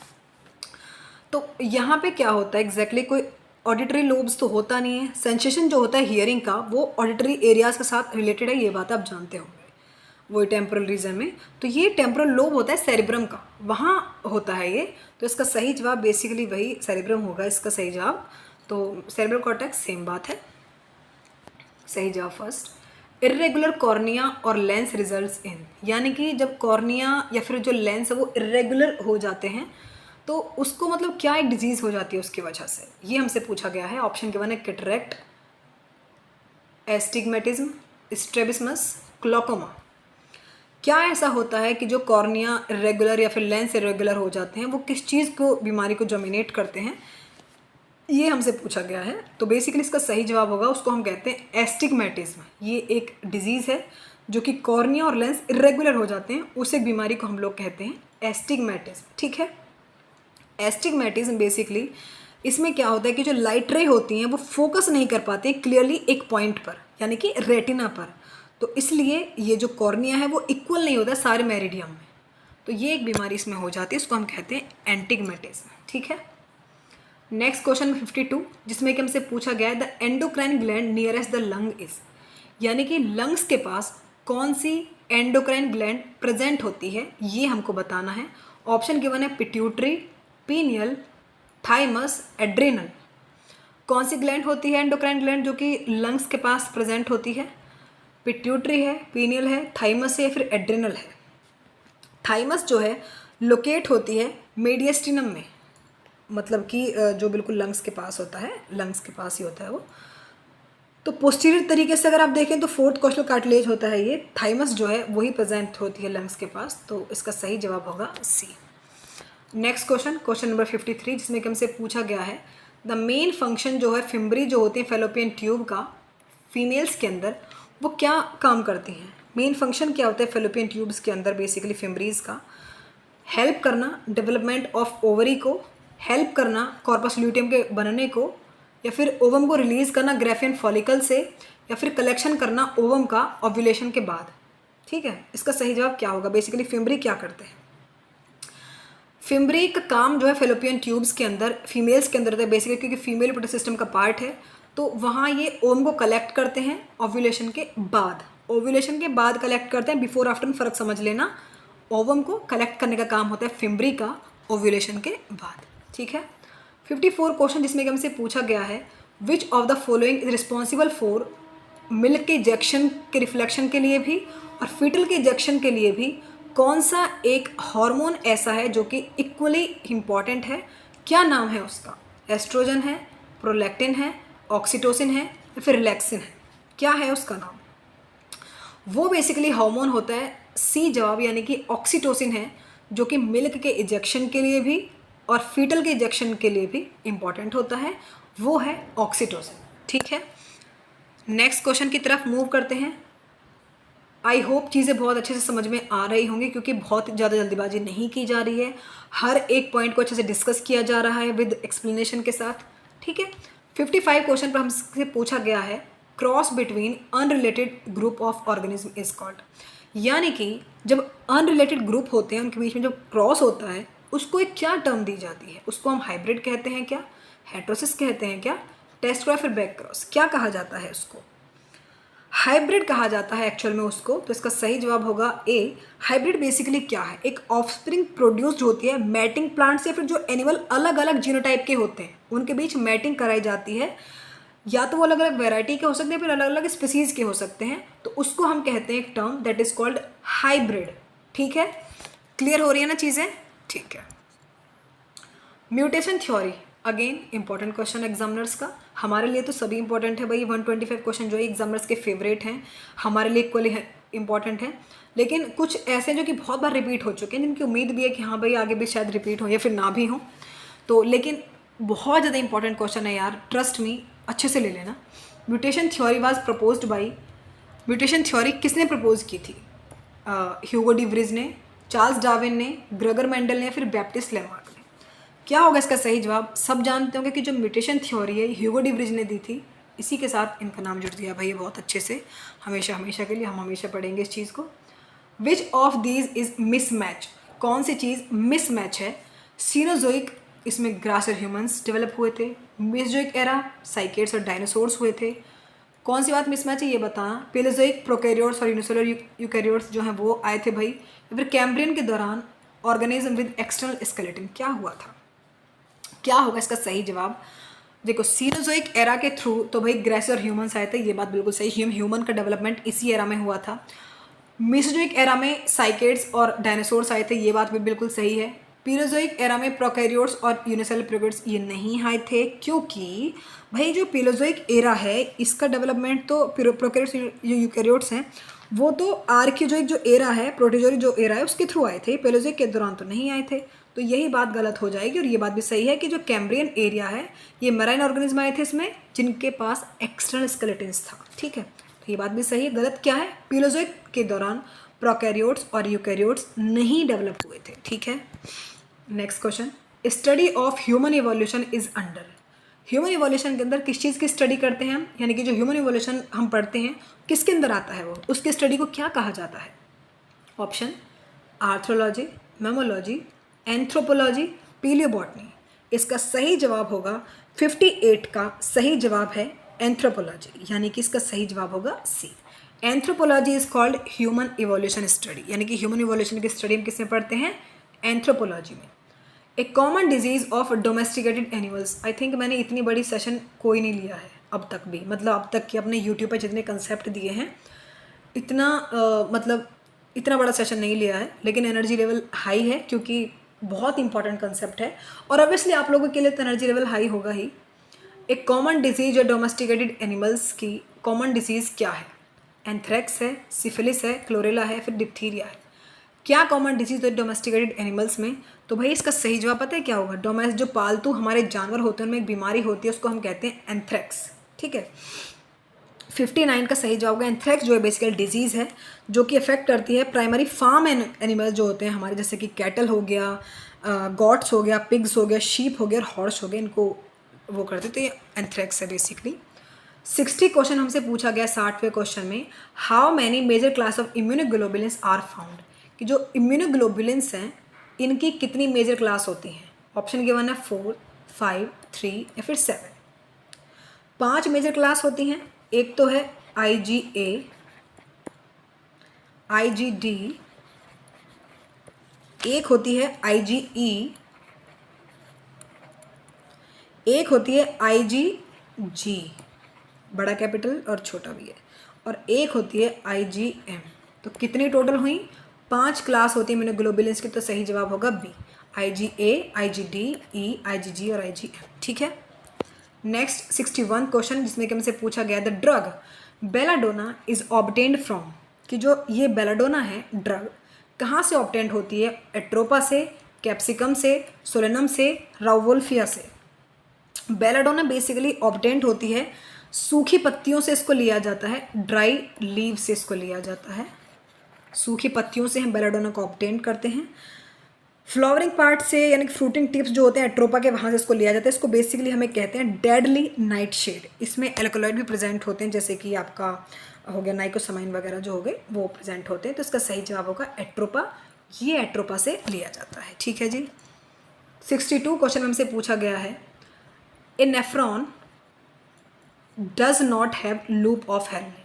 तो यहाँ पे क्या होता है एग्जैक्टली कोई ऑडिटरी लोब्स तो होता नहीं है। सेंसेशन जो होता है हियरिंग का वो ऑडिटरी एरियाज के साथ रिलेटेड है, ये बात आप जानते होंगे, वही टेम्पोरल रीजन में। तो ये टेम्पोरल लोब होता है सेरिब्रम का, वहाँ होता है ये। तो इसका सही जवाब बेसिकली वही सेरिब्रम होगा इसका सही जवाब। तो सेरेब्रल कॉर्टेक्स सेम बात है, सही जवाब फर्स्ट। इर्रेगुलर कॉर्निया और लेंस रिजल्ट्स इन, यानी कि जब कॉर्निया या फिर जो लेंस है वो इर्रेगुलर हो जाते हैं तो उसको मतलब क्या एक डिजीज़ हो जाती है उसकी वजह से, ये हमसे पूछा गया है। ऑप्शन गिवन है कैटरेक्ट, एस्टिग्मेटिज्म, स्ट्रेबिस्मस, ग्लूकोमा। क्या ऐसा होता है कि जो कॉर्निया इर्रेगुलर या फिर लेंस इर्रेगुलर हो जाते हैं वो किस चीज़ को बीमारी को डोमिनेट करते हैं, ये हमसे पूछा गया है। तो बेसिकली इसका सही जवाब होगा, उसको हम कहते हैं एस्टिग्मेटिज्म। ये एक डिजीज़ है जो कि कॉर्निया और लेंस इर्रेगुलर हो जाते हैं, उस एक बीमारी को हम लोग कहते हैं एस्टिग्मेटिज्म। ठीक है। एस्टिग्मेटिज्म बेसिकली इसमें क्या होता है कि जो लाइट रे होती हैं वो फोकस नहीं कर पाते हैं क्लियरली एक पॉइंट पर, यानी कि रेटिना पर। तो इसलिए ये जो कॉर्निया है वो इक्वल नहीं होता सारे मेरिडियम में, तो ये एक बीमारी इसमें हो जाती है, इसको हम कहते हैं एंटिग्मेटिज्म। ठीक है। नेक्स्ट क्वेश्चन 52 जिसमें कि हमसे पूछा गया है the endocrine gland nearest the lung is, यानी कि लंग्स के पास कौन सी एंडोक्राइन ग्लैंड प्रेजेंट होती है ये हमको बताना है। ऑप्शन गिवन है पिट्यूटरी, पीनियल, थाइमस, एड्रेनल। कौन सी ग्लैंड होती है एंडोक्राइन ग्लैंड जो कि लंग्स के पास प्रेजेंट होती है? पिट्यूटरी है, पीनियल है, थाइमस है या फिर एड्रेनल है? थाइमस जो है लोकेट होती है मेडियस्टिनम में, मतलब कि जो बिल्कुल लंग्स के पास होता है, लंग्स के पास ही होता है वो। तो पोस्टीरियर तरीके से अगर आप देखें तो फोर्थ कोस्टल कार्टिलेज होता है ये, थाइमस जो है वही प्रेजेंट होती है लंग्स के पास, तो इसका सही जवाब होगा सी। नेक्स्ट क्वेश्चन नंबर 53 जिसमें कि हमसे पूछा गया है द मेन फंक्शन जो है फिम्बरी जो होते हैं फेलोपियन ट्यूब का फीमेल्स के अंदर, वो क्या काम करती हैं? मेन फंक्शन क्या होता है फेलोपियन ट्यूब्स के अंदर बेसिकली फिम्बरीज का? हेल्प करना डेवलपमेंट ऑफ ओवरी को, हेल्प करना कॉर्पस ल्यूटियम के बनने को, या फिर ओवम को रिलीज करना ग्रेफियन फॉलिकल से, या फिर कलेक्शन करना ओवम का ओव्यूलेशन के बाद? ठीक है। इसका सही जवाब क्या होगा? बेसिकली फिम्बरी क्या करते हैं? फिम्बरी का काम जो है फेलोपियन ट्यूब्स के अंदर फीमेल्स के अंदर होता है बेसिकली, क्योंकि फीमेल रिप्रोडक्टिव सिस्टम का पार्ट है, तो वहाँ ये ओवम को कलेक्ट करते हैं ओव्यूलेशन के बाद। ओव्यूलेशन के बाद कलेक्ट करते हैं, बिफोर आफ्टर में फ़र्क समझ लेना। ओवम को कलेक्ट करने का काम होता है फिम्बरी का ओव्यूलेशन के बाद। ठीक है। 54 क्वेश्चन जिसमें कि हमसे पूछा गया है which of the following is responsible for milk के इजेक्शन के रिफ्लेक्शन के लिए भी और फीटल के इजेक्शन के लिए भी कौन सा एक हार्मोन ऐसा है जो कि इक्वली इम्पॉर्टेंट है? क्या नाम है उसका? एस्ट्रोजन है, प्रोलैक्टिन है, ऑक्सीटोसिन है या फिर रिलैक्सिन है? क्या है उसका नाम? वो बेसिकली हार्मोन होता है, सी जवाब, यानी कि ऑक्सीटोसिन है, जो कि मिल्क के इजेक्शन के लिए भी और फीटल के इजेक्शन के लिए भी इम्पॉर्टेंट होता है। वो है ऑक्सीटोसिन। ठीक है, नेक्स्ट क्वेश्चन की तरफ मूव करते हैं। आई होप चीज़ें बहुत अच्छे से समझ में आ रही होंगी, क्योंकि बहुत ज़्यादा जल्दीबाजी नहीं की जा रही है, हर एक पॉइंट को अच्छे से डिस्कस किया जा रहा है विद एक्सप्लेनेशन के साथ। ठीक है, 55 क्वेश्चन पर हमसे पूछा गया है cross between unrelated group of organism is called, यानी कि जब अनरिलेटेड ग्रुप होते हैं उनके बीच में जो क्रॉस होता है उसको एक क्या टर्म दी जाती है? उसको हम हाइब्रिड कहते हैं क्या, हेट्रोसिस कहते हैं क्या, टेस्ट या फिर बैक क्रॉस, क्या कहा जाता है उसको? हाइब्रिड कहा जाता है एक्चुअल में उसको। तो इसका सही जवाब होगा ए। हाइब्रिड बेसिकली क्या है? एक ऑफस्प्रिंग प्रोड्यूस्ड होती है मैटिंग प्लांट से, फिर जो एनिमल अलग अलग जीनोटाइप के होते हैं उनके बीच मैटिंग कराई जाती है, या तो वो अलग अलग वैरायटी के हो सकते हैं फिर अलग अलग स्पीसीज के हो सकते हैं, तो उसको हम कहते हैं एक term that is called hybrid. ठीक है, क्लियर हो रही है ना चीज़ें? ठीक है, mutation theory again important question examiners का। हमारे लिए तो सभी इंपॉर्टेंट है भाई, 125 क्वेश्चन जो है एग्जामिनर्स के फेवरेट हैं, हमारे लिए इक्वली इंपॉर्टेंट है। लेकिन कुछ ऐसे हैं जो कि बहुत बार रिपीट हो चुके हैं, जिनकी उम्मीद भी है कि हाँ भाई आगे भी शायद रिपीट हो या फिर ना भी हो। तो लेकिन बहुत ज़्यादा इंपॉर्टेंट क्वेश्चन है यार, ट्रस्ट मी, अच्छे से ले लेना। Mutation theory was proposed by, mutation theory किसने प्रपोज की थी? ह्यूगो डी व्रिज ने, चार्ल्स डार्विन ने, ग्रेगर मेंडल ने, या फिर बैप्टिस्ट लेमार्क ने? क्या होगा इसका सही जवाब? सब जानते होंगे कि जो म्यूटेशन थ्योरी है ह्यूगो डी व्रिज ने दी थी, इसी के साथ इनका नाम जुड़ गया भाई बहुत अच्छे से, हमेशा हमेशा के लिए हम हमेशा पढ़ेंगे इस चीज़ को। विच ऑफ दीज इज मिसमैच? कौन सी चीज़ मिसमैच है? सीनोजोइक, इसमें ग्रास और ह्यूमंस डेवलप हुए थे। मेसोजोइक एरा, साइकेड्स और डायनासोर्स हुए थे। कौन सी बात मिसमैच है ये बताना। पेलोजोइक प्रोकैरियोट्स और यूनिसेलुलर यूकैरियोट्स जो हैं वो आए थे भाई। या फिर कैम्ब्रियन के दौरान ऑर्गेनिज्म विद एक्सटर्नल स्केलेटन, क्या हुआ था? क्या होगा इसका सही जवाब? देखो, सीनोजोइक एरा के थ्रू तो भाई ग्रेस और ह्यूमंस आए थे, ये बात बिल्कुल सही, ह्यूमन का डेवलपमेंट इसी एरा में हुआ था। मेसोजोइक एरा में साइकेड्स और डायनासोर्स आए थे, ये बात भी बिल्कुल सही है। पीलोजोइक एरा में प्रोकैरियोट्स और यूनिसेलुलर प्रोकैरियोट्स ये नहीं आए थे, क्योंकि भाई जो पीलोजोइक एरा है इसका डेवलपमेंट तो प्रोकैरियोट्स जो यूकैरियोट्स हैं वो तो आर्कियोजोइक जो एरा है, प्रोटोजोइक जो एरा है उसके थ्रू आए थे, पेलोजोइक के दौरान तो नहीं आए थे। तो यही बात गलत हो जाएगी, और ये बात भी सही है कि जो कैम्ब्रियन एरिया है ये मराइन ऑर्गेनिज्म आए थे इसमें जिनके पास एक्सटर्नल स्केलेटन्स था। ठीक है, तो ये बात भी सही है। गलत क्या है? पीलोजोइक के दौरान प्रोकैरियोट्स और यूकैरियोट्स नहीं डेवलप हुए थे। ठीक है, next question, study of human evolution is under. Human evolution के अंदर किस चीज़ की स्टडी करते हैं हम, यानी कि जो ह्यूमन इवोल्यूशन हम पढ़ते हैं किसके अंदर आता है, वो उसके स्टडी को क्या कहा जाता है? Option, arthrology, mammology, anthropology, palaeobotany. इसका सही जवाब होगा 58 का सही जवाब है एंथ्रोपोलॉजी, यानी कि इसका सही जवाब होगा C. Anthropology is called human evolution study, यानी कि ह्यूमन इवोल्यूशन की स्टडी हम किसमें पढ़ते हैं? एंथ्रोपोलॉजी में। एक common disease of domesticated animals, I think मैंने इतनी बड़ी सेशन कोई नहीं लिया है अब तक भी, मतलब अब तक के अपने यूट्यूब पर जितने कंसेप्ट दिए हैं इतना मतलब इतना बड़ा सेशन नहीं लिया है, लेकिन एनर्जी लेवल हाई है क्योंकि बहुत इंपॉर्टेंट कंसेप्ट है, और ऑब्वियसली आप लोगों के लिए तो एनर्जी लेवल हाई होगा ही। एक कॉमन डिजीज और डोमेस्टिकेटेड एनिमल्स की कॉमन डिजीज़ क्या है? एंथ्रेक्स है, सिफिलिस है, क्लोरेला है, फिर डिप्थीरिया है। क्या कॉमन डिजीज है डोमेस्टिकेटेड एनिमल्स में? तो भाई इसका सही जवाब पता है क्या होगा? जो पालतू हमारे जानवर होते हैं उनमें एक बीमारी होती है, उसको हम कहते हैं एंथ्रेक्स। ठीक है, 59 का सही जवाब होगा एंथ्रेक्स, जो है बेसिकल डिजीज़ है जो कि अफेक्ट करती है प्राइमरी फार्म एनिमल्स जो होते हैं हमारे, जैसे कि कैटल हो गया, गॉट्स हो गया, पिग्स हो गया, शीप हो गया और हॉर्स हो गया, इनको वो करते, तो ये एंथ्रेक्स है बेसिकली। 60 क्वेश्चन हमसे पूछा गया 60वें क्वेश्चन में, how many major class of immunoglobulins are found, कि जो इम्यूनोग्लोबुलिन्स हैं इनकी कितनी मेजर क्लास होती हैं? ऑप्शन गिवन है 4, 5, 3 या फिर 7। 5 मेजर क्लास होती हैं। एक तो है IgA, IgD, एक होती है IgE, एक होती है IgG, बड़ा कैपिटल और छोटा भी है, और एक होती है IgM। तो कितनी टोटल हुई? 5 क्लास होती है इम्यूनोग्लोबुलिन्स की, तो सही जवाब होगा B, IgA, IgD, E, IgG और IgM। ठीक है। नेक्स्ट 61 क्वेश्चन जिसमें कि हमसे पूछा गया the drug belladonna is obtained from, कि जो ये बेलाडोना है ड्रग कहाँ से ऑब्टेन्ड होती है? एट्रोपा से, कैप्सिकम से, सोलेनम से, राउवोल्फिया से। बेलाडोना बेसिकली ऑब्टेन्ड होती है सूखी पत्तियों से, इसको लिया जाता है, ड्राई लीव से इसको लिया जाता है, सूखी पत्तियों से हम बेलाडोना को ऑब्टेन करते हैं। फ्लावरिंग पार्ट से यानी कि फ्रूटिंग टिप्स जो होते हैं एट्रोपा के, वहाँ से इसको लिया जाता है। इसको बेसिकली हमें कहते हैं डेडली नाइट शेड। इसमें एल्कोलॉइड भी प्रेजेंट होते हैं, जैसे कि आपका हो गया नाइकोसामाइन वगैरह जो हो गए वो प्रेजेंट होते हैं। तो इसका सही जवाब होगा एट्रोपा, ये एट्रोपा से लिया जाता है। ठीक है जी। 62 क्वेश्चन हमसे पूछा गया है a nephron does not have loop of हेल्ने,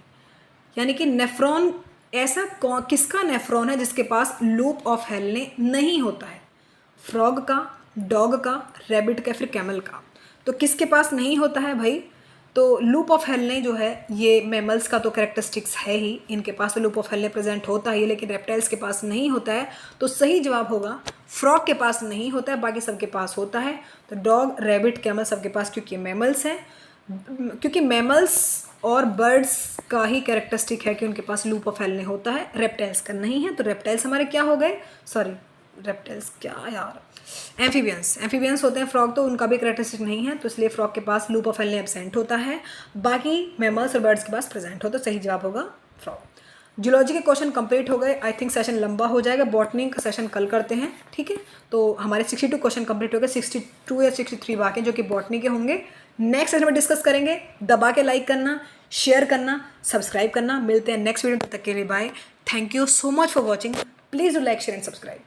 यानी कि नेफ्रॉन ऐसा किसका नेफ्रॉन है जिसके पास लूप ऑफ हेल्ने नहीं होता है? फ्रॉग का, डॉग का, रैबिट का, फिर कैमल का। तो किसके पास नहीं होता है भाई? तो लूप ऑफ हेल्ने जो है ये मैमल्स का तो कैरेक्टरिस्टिक्स है ही, इनके पास तो लूप ऑफ हेल्ने प्रेजेंट होता है, लेकिन रेप्टाइल्स के पास नहीं होता है। तो सही जवाब होगा फ्रॉग के पास नहीं होता है, बाकी सबके पास होता है। तो डॉग, रैबिट, कैमल सबके पास, क्योंकि मैमल्स हैं, क्योंकि मैमल्स और बर्ड्स का ही कैरेक्टरिस्टिक है कि उनके पास लूप ऑफ हेल्ने होता है, रेप्टाइल्स का नहीं है। तो रेप्टाइल्स हमारे क्या हो गए, सॉरी रेप्टाइल्स क्या यार, एम्फीबियंस होते हैं फ्रॉग, तो उनका भी कैरेक्टरिस्टिक नहीं है, तो इसलिए फ्रॉग के पास लूप ऑफ हेल्ने एब्सेंट होता है, बाकी मैमल्स और बर्ड्स के पास प्रेजेंट होता है। तो सही जवाब होगा फ्रॉग। जूलॉजी के क्वेश्चन कंप्लीट हो गए। आई थिंक सेशन लंबा हो जाएगा, बॉटनी का सेशन कल करते हैं। ठीक है, तो हमारे 62 क्वेश्चन कंप्लीट हो गए, 62 या 63 बाकी जो कि बॉटनी के होंगे। नेक्स्ट सेशन में डिस्कस करेंगे। दबा के लाइक करना, शेयर करना, सब्सक्राइब करना। मिलते हैं नेक्स्ट वीडियो, तब तक के लिए bye. Thank you so much for watching. Please do like, share and subscribe.